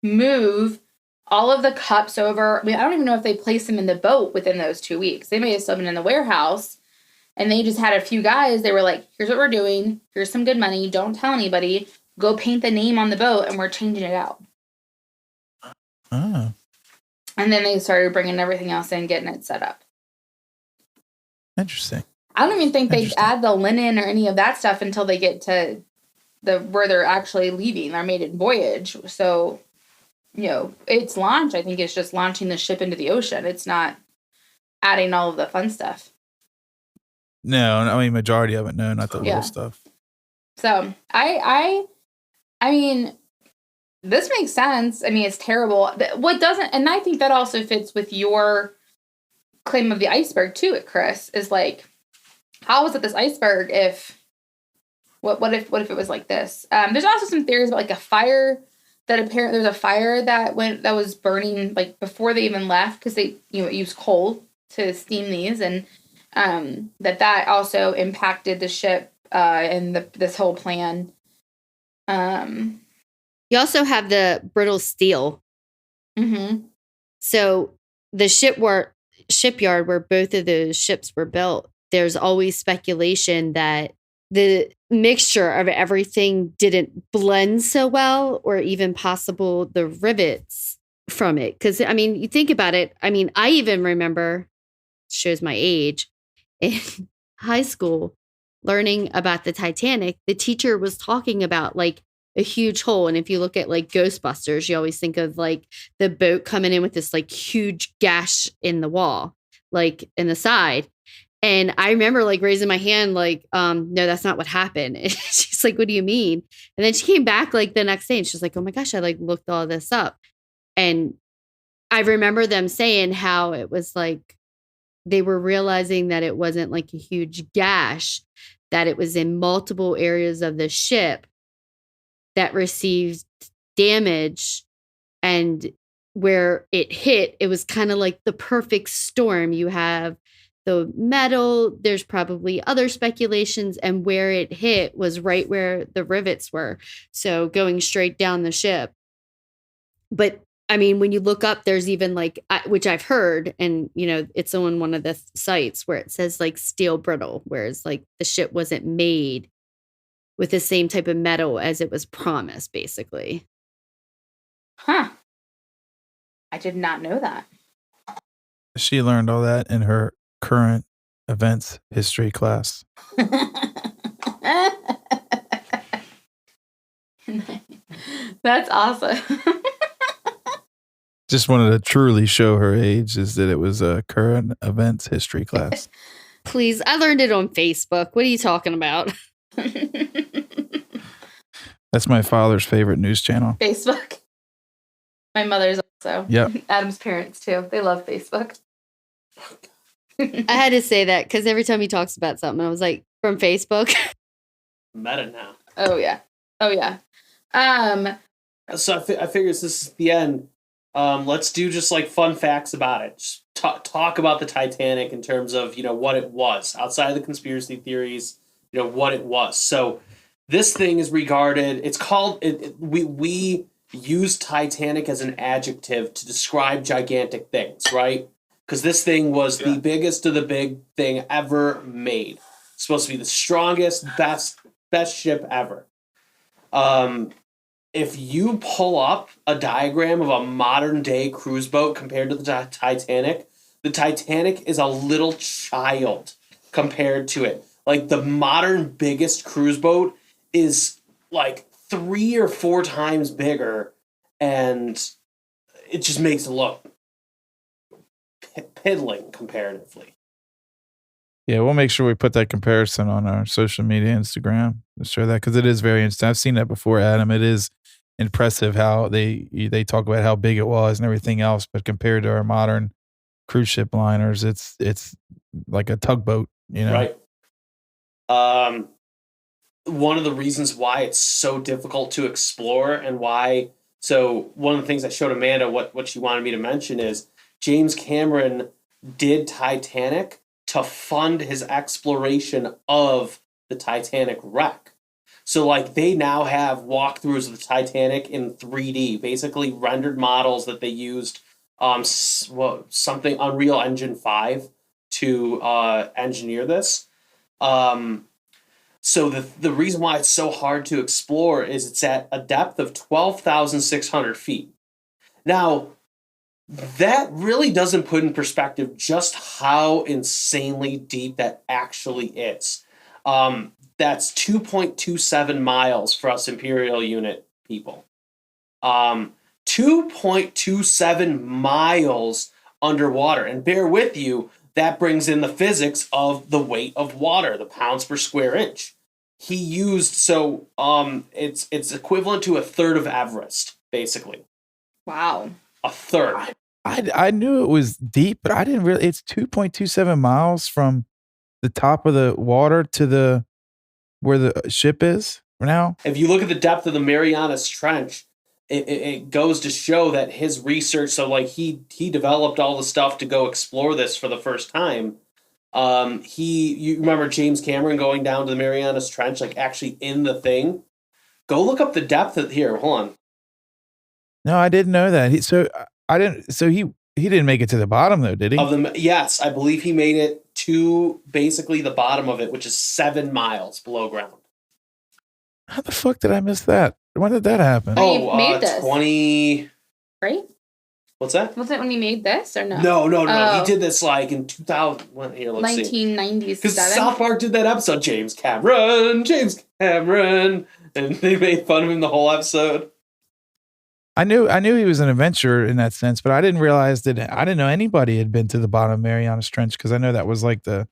move all of the cups over. I mean, I don't even know if they placed them in the boat within those 2 weeks. They may have still been in the warehouse, and they just had a few guys. They were like, here's what we're doing. Here's some good money. Don't tell anybody. Go paint the name on the boat, and we're changing it out. Oh. And then they started bringing everything else in, getting it set up. Interesting. I don't even think they add the linen or any of that stuff until they get to where they're actually leaving their maiden voyage. So, it's launch. I think it's just launching the ship into the ocean. It's not adding all of the fun stuff. No, I mean, majority of it, no, not the little stuff. So I mean, this makes sense. I mean, it's terrible. What doesn't, and I think that also fits with your claim of the iceberg too, Chris, is like, how was it this iceberg if, what if it was like this? There's also some theories about, like, a fire, that apparently there's a fire that was burning, like, before they even left, because they, use coal to steam these, and that also impacted the ship and this whole plan. You also have the brittle steel. Mm-hmm. So the shipyard where both of those ships were built, there's always speculation that the mixture of everything didn't blend so well, or even possible the rivets from it. Because, I mean, you think about it. I mean, I even remember, shows my age, in high school, learning about the Titanic, the teacher was talking about, like, a huge hole. And if you look at, like, Ghostbusters, you always think of, like, the boat coming in with this, like, huge gash in the wall, like, in the side. And I remember, like, raising my hand, like, no, that's not what happened. And she's like, what do you mean? And then she came back, like, the next day, and she's like, oh my gosh, I, like, looked all this up. And I remember them saying how it was like they were realizing that it wasn't like a huge gash, that it was in multiple areas of the ship that received damage, and where it hit, it was kind of like the perfect storm. You have the metal, there's probably other speculations, and where it hit was right where the rivets were. So going straight down the ship. But I mean, when you look up, there's even like, which I've heard, and, it's on one of the sites where it says like steel brittle, whereas like the ship wasn't made with the same type of metal as it was promised, basically. Huh. I did not know that. She learned all that in her current events history class. That's awesome. Just wanted to truly show her age, is that it was a current events history class. Please, I learned it on Facebook. What are you talking about? That's my father's favorite news channel. Facebook. My mother's also. Yeah. Adam's parents too. They love Facebook. I had to say that because every time he talks about something, I was like, from Facebook. Meta now. Oh yeah. So I figure this is the end. Let's do just like fun facts about it. Just talk about the Titanic in terms of what it was outside of the conspiracy theories. What it was. So this thing is regarded. It's called. We use Titanic as an adjective to describe gigantic things, right? Because this thing was the biggest of the big thing ever made. It's supposed to be the strongest, best ship ever. If you pull up a diagram of a modern day cruise boat compared to the Titanic is a little child compared to it. Like the modern biggest cruise boat is like 3 or 4 times bigger, and it just makes it look piddling comparatively. Yeah, we'll make sure we put that comparison on our social media, Instagram, to show that because it is very interesting. I've seen that before, Adam. It is impressive how they talk about how big it was and everything else, but compared to our modern cruise ship liners, it's like a tugboat, Right. One of the reasons why it's so difficult to explore and why. So one of the things I showed Amanda what she wanted me to mention is James Cameron did Titanic to fund his exploration of the Titanic wreck. So like they now have walkthroughs of the Titanic in 3D, basically rendered models that they used something Unreal Engine 5 to engineer this. So the reason why it's so hard to explore is it's at a depth of 12,600 feet. Now, that really doesn't put in perspective just how insanely deep that actually is. That's 2.27 miles for us Imperial unit people. 2.27 miles underwater. And bear with you, that brings in the physics of the weight of water, the pounds per square inch. He used, it's equivalent to a third of Everest, basically. Wow. A third. I knew it was deep, but I didn't really. It's 2.27 miles from the top of the water to where the ship is now. If you look at the depth of the Marianas Trench, it goes to show that his research. So like he developed all the stuff to go explore this for the first time. You remember James Cameron going down to the Marianas Trench, like actually in the thing. Go look up the depth of here. Hold on. No, I didn't know that. He didn't make it to the bottom though, did he? Yes, I believe he made it to basically the bottom of it, which is 7 miles below ground. How the fuck did I miss that? When did that happen? When he made this. 20. Right? What's that? Was it when he made this or no? No. Oh. He did this like in 2000. Here, let's see. 1997. Because South Park did that episode, James Cameron, and they made fun of him the whole episode. I knew he was an adventurer in that sense, but I didn't realize that. I didn't know anybody had been to the bottom of Marianas Trench because I know that was like I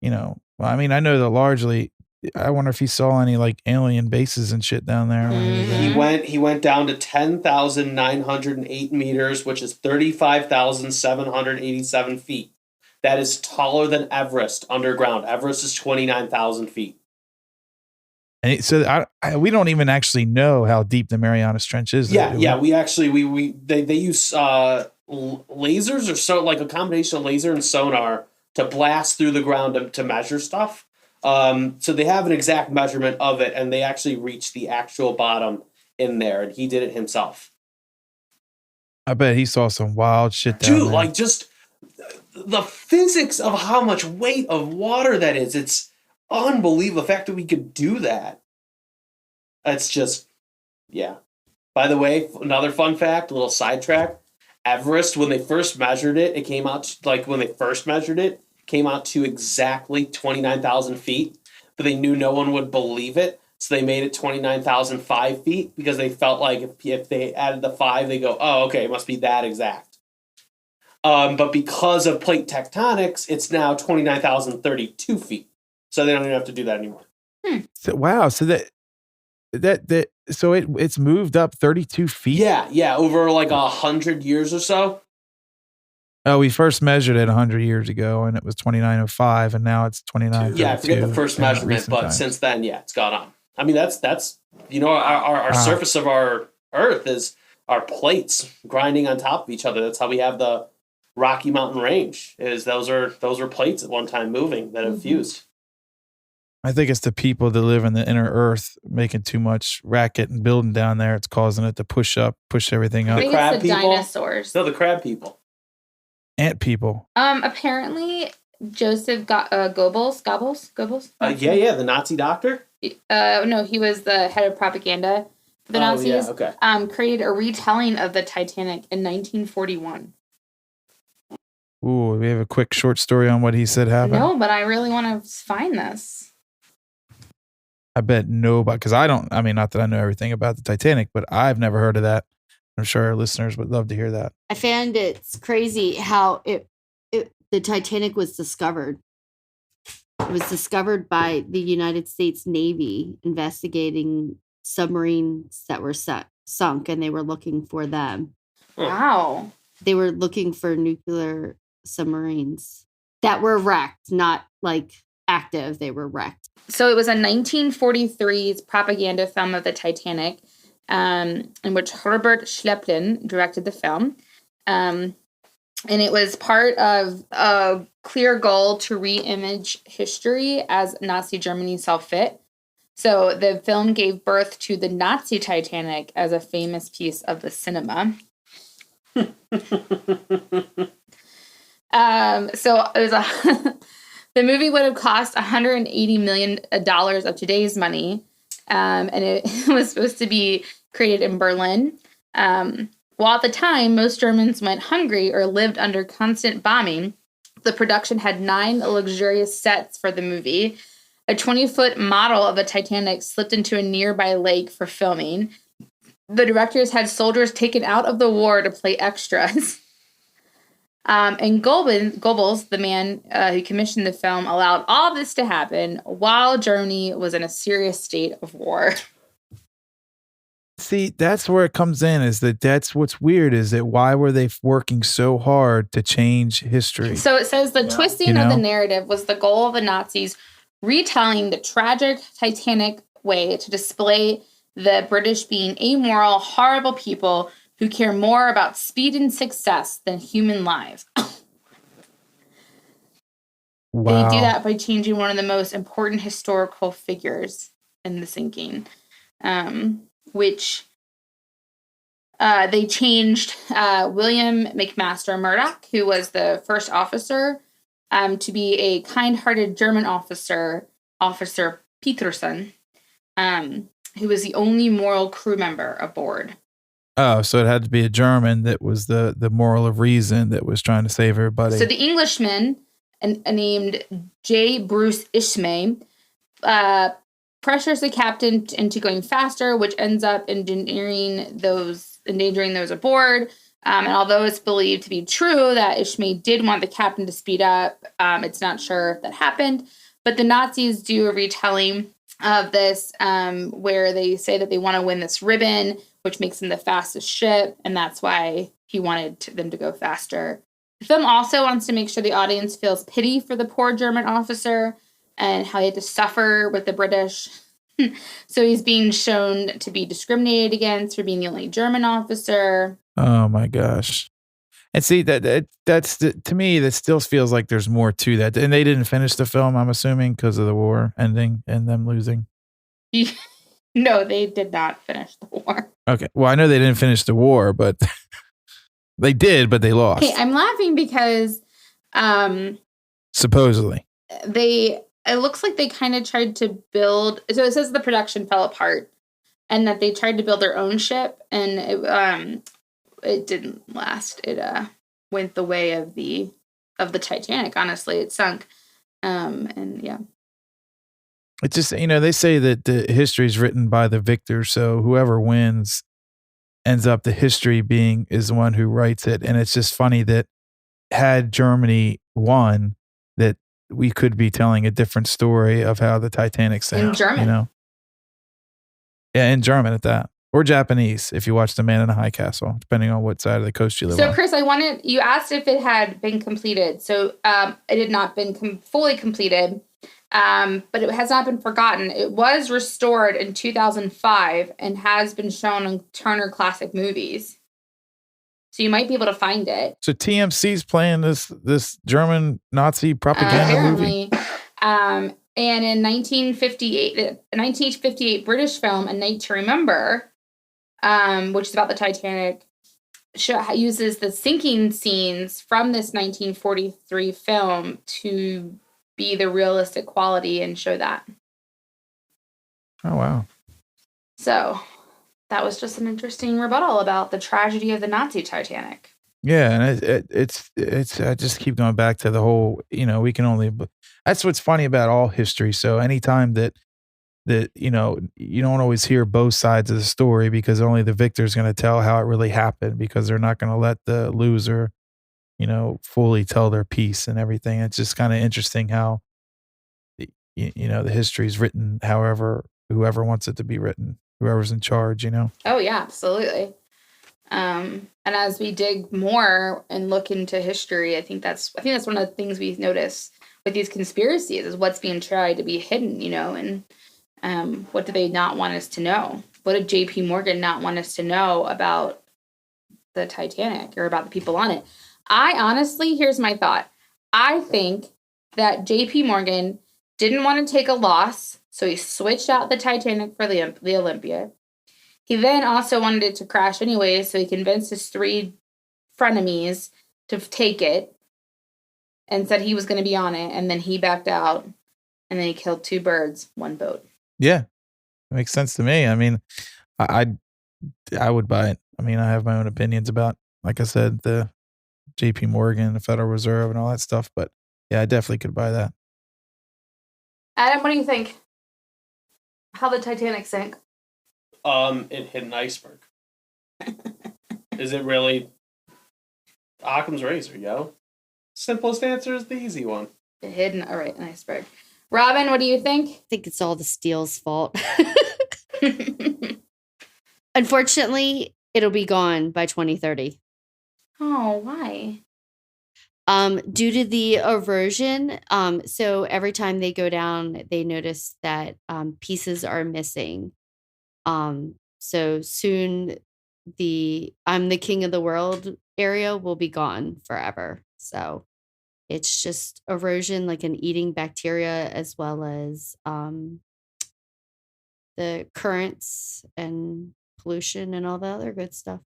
know that largely. I wonder if he saw any like alien bases and shit down there. He went down to 10,908 meters, which is 35,787 feet. That is taller than Everest underground. Everest is 29,000 feet. And so we don't even actually know how deep the Marianas Trench is. Yeah. We actually they use lasers or so like a combination of laser and sonar to blast through the ground to measure stuff. So they have an exact measurement of it, and they actually reached the actual bottom in there, and he did it himself. I bet he saw some wild shit down there. Like just the physics of how much weight of water that is. It's unbelievable. The fact that we could do that. It's just, yeah. By the way, another fun fact, a little sidetrack. Everest, when they first measured it, came out to exactly 29,000 feet, but they knew no one would believe it. So they made it 29,005 feet because they felt like if they added the 5, they go, oh, okay, it must be that exact. But because of plate tectonics, it's now 29,032 feet. So they don't even have to do that anymore. So, wow. So it's moved up 32 feet. Yeah. Over like 100 years or so. Oh, we first measured it 100 years ago, and it was 2905, and now it's 29. Yeah, I forget the first measurement, but since then, yeah, it's gone on. I mean, that's our surface of our Earth is our plates grinding on top of each other. That's how we have the Rocky Mountain Range. Those are plates at one time moving that have fused. I think it's the people that live in the inner Earth making too much racket and building down there. It's causing it to push everything up. I think crab it's the people? dinosaurs. No, the crab people. Ant people. Apparently Joseph Goebbels. Yeah, the Nazi doctor. No, he was the head of propaganda for the Nazis. Yeah, okay. Created a retelling of the Titanic in 1941. Ooh, we have a quick short story on what he said happened. No, but I really want to find this. I bet nobody, because not that I know everything about the Titanic, but I've never heard of that. I'm sure our listeners would love to hear that. I found it's crazy how the Titanic was discovered. It was discovered by the United States Navy investigating submarines that were sunk, and they were looking for them. Wow. They were looking for nuclear submarines that were wrecked, not like active. They were wrecked. So it was a 1943 propaganda film of the Titanic, in which Herbert Schleppin directed the film. And it was part of a clear goal to re-image history as Nazi Germany saw fit. So the film gave birth to the Nazi Titanic as a famous piece of the cinema. So it was the movie would have cost $180 million of today's money, and it was supposed to be created in Berlin. While at the time, most Germans went hungry or lived under constant bombing, the production had 9 luxurious sets for the movie. A 20-foot model of the Titanic slipped into a nearby lake for filming. The directors had soldiers taken out of the war to play extras. And Goebbels, the man who commissioned the film, allowed all this to happen while Germany was in a serious state of war. See, that's where it comes in, that's what's weird, is that why were they working so hard to change history? So it says the twisting of the narrative was the goal of the Nazis, retelling the tragic Titanic way to display the British being amoral, horrible people who care more about speed and success than human lives. Wow. They do that by changing one of the most important historical figures in the sinking, which they changed William McMaster Murdoch, who was the first officer, to be a kind-hearted German officer, Officer Peterson, who was the only moral crew member aboard. Oh, so it had to be a German that was the moral of reason that was trying to save everybody. So the Englishman, named J. Bruce Ishmay, pressures the captain into going faster, which ends up endangering those aboard. And although it's believed to be true that Ishmay did want the captain to speed up, it's not sure if that happened. But the Nazis do a retelling of this where they say that they want to win this ribbon, which makes them the fastest ship, and that's why he wanted them to go faster. The film also wants to make sure the audience feels pity for the poor German officer and how he had to suffer with the British. So he's being shown to be discriminated against for being the only German officer. Oh my gosh. And see, that's to me, that still feels like there's more to that. And they didn't finish the film, I'm assuming, because of the war ending and them losing. No, they did not finish the war. Okay. Well, I know they didn't finish the war, but they did, but they lost. Okay, I'm laughing because supposedly. It looks like they kind of tried to build, so it says the production fell apart and that they tried to build their own ship, and it didn't last. It went the way of the Titanic, honestly. It sunk. And yeah. It just, they say that the history is written by the victor, so whoever wins ends up the history is the one who writes it. And it's just funny that had Germany won, that we could be telling a different story of how the Titanic sank. In German. Yeah, in German at that. or Japanese if you watch The Man in the High Castle, depending on what side of the coast you live So, on. Chris, you asked if it had been completed. So it had not been fully completed, but it has not been forgotten. It was restored in 2005 and has been shown on Turner Classic Movies. So you might be able to find it. So TMC's playing this German Nazi propaganda movie. And in 1958 British film, A Night to Remember, which is about the Titanic, uses the sinking scenes from this 1943 film to be the realistic quality and show that. Oh, wow. So that was just an interesting rebuttal about the tragedy of the Nazi Titanic. Yeah, and it's I just keep going back to the whole, we can only, that's what's funny about all history. So anytime that you don't always hear both sides of the story, because only the victor is going to tell how it really happened, because they're not going to let the loser, fully tell their piece and everything. It's just kind of interesting how, the history is written however, whoever wants it to be written, whoever's in charge, Oh, yeah, absolutely. And as we dig more and look into history, I think that's one of the things we notice with these conspiracies is what's being tried to be hidden, and what do they not want us to know? What did J.P. Morgan not want us to know about the Titanic or about the people on it? I honestly, here's my thought. I think that J.P. Morgan didn't want to take a loss, so he switched out the Titanic for the Olympia. He then also wanted it to crash anyway, so he convinced his 3 frenemies to take it and said he was going to be on it, and then he backed out, and then he killed 2 birds, 1 boat. Yeah, it makes sense to me. I mean, I would buy it. I mean, I have my own opinions about, like I said, the J.P. Morgan, the Federal Reserve, and all that stuff, but yeah, I definitely could buy that. Adam, what do you think? How the Titanic sank? It hit an iceberg. Is it really Occam's razor, yo? Simplest answer is the easy one. It hit an iceberg. Robin, what do you think? I think it's all the steel's fault. Unfortunately, it'll be gone by 2030. Oh, why? Due to the erosion. So every time they go down, they notice that pieces are missing. So soon the I'm the king of the world area will be gone forever. So it's just erosion, like an eating bacteria, as well as the currents and pollution and all the other good stuff.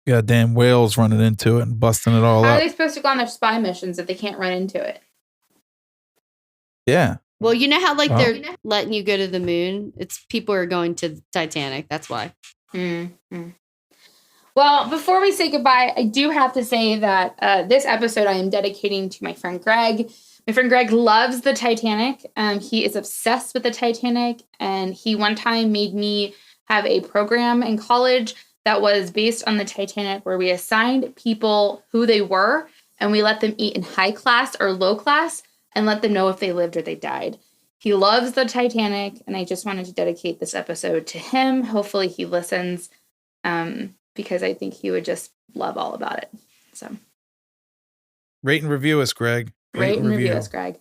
Goddamn whales running into it and busting it all How up. are they supposed to go on their spy missions if they can't run into it? Yeah. Well, you know how they're letting you go to the moon? It's people are going to the Titanic. That's why. Mm-hmm. Well, before we say goodbye, I do have to say that this episode I am dedicating to my friend Greg. My friend Greg loves the Titanic. He is obsessed with the Titanic, and he one time made me have a program in college that was based on the Titanic, where we assigned people who they were, and we let them eat in high class or low class, and let them know if they lived or they died. He loves the Titanic, and I just wanted to dedicate this episode to him. Hopefully he listens, because I think he would just love all about it. So, Rate and review us, Greg. Rate and review us, Greg.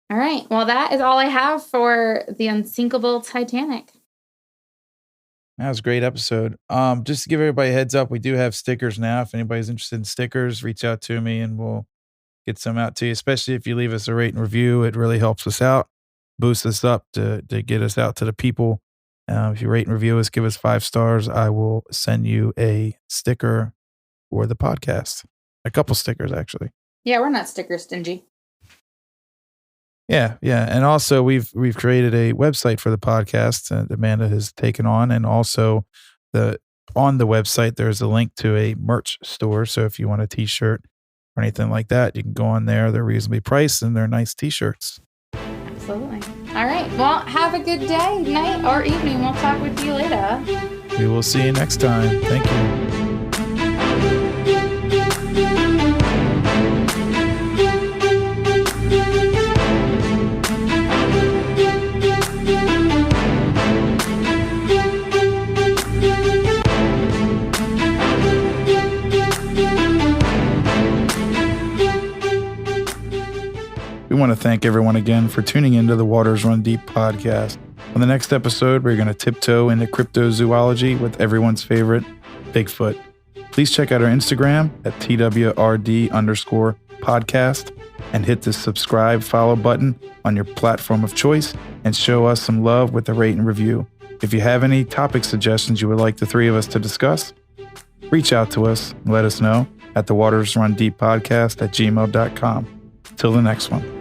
All right. Well, that is all I have for the unsinkable Titanic. That was a great episode. Just to give everybody a heads up, we do have stickers now. If anybody's interested in stickers, reach out to me and we'll get some out to you, especially if you leave us a rate and review. It really helps us out, boosts us up to get us out to the people. If you rate and review us, give us 5 stars, I will send you a sticker for the podcast. A couple stickers, actually. Yeah, we're not sticker stingy. Yeah. And also we've created a website for the podcast that Amanda has taken on, and also on the website there's a link to a merch store. So if you want a t-shirt or anything like that, you can go on there. They're reasonably priced and they're nice t-shirts. Absolutely. All right. Well, have a good day, night, or evening. We'll talk with you later. We will see you next time. Thank you. We want to thank everyone again for tuning into the Waters Run Deep podcast. On the next episode, we're going to tiptoe into cryptozoology with everyone's favorite, Bigfoot. Please check out our Instagram at TWRD_podcast and hit the subscribe follow button on your platform of choice and show us some love with a rate and review. If you have any topic suggestions you would like the three of us to discuss, reach out to us and let us know at the Waters Run Deep podcast at gmail.com. Till the next one.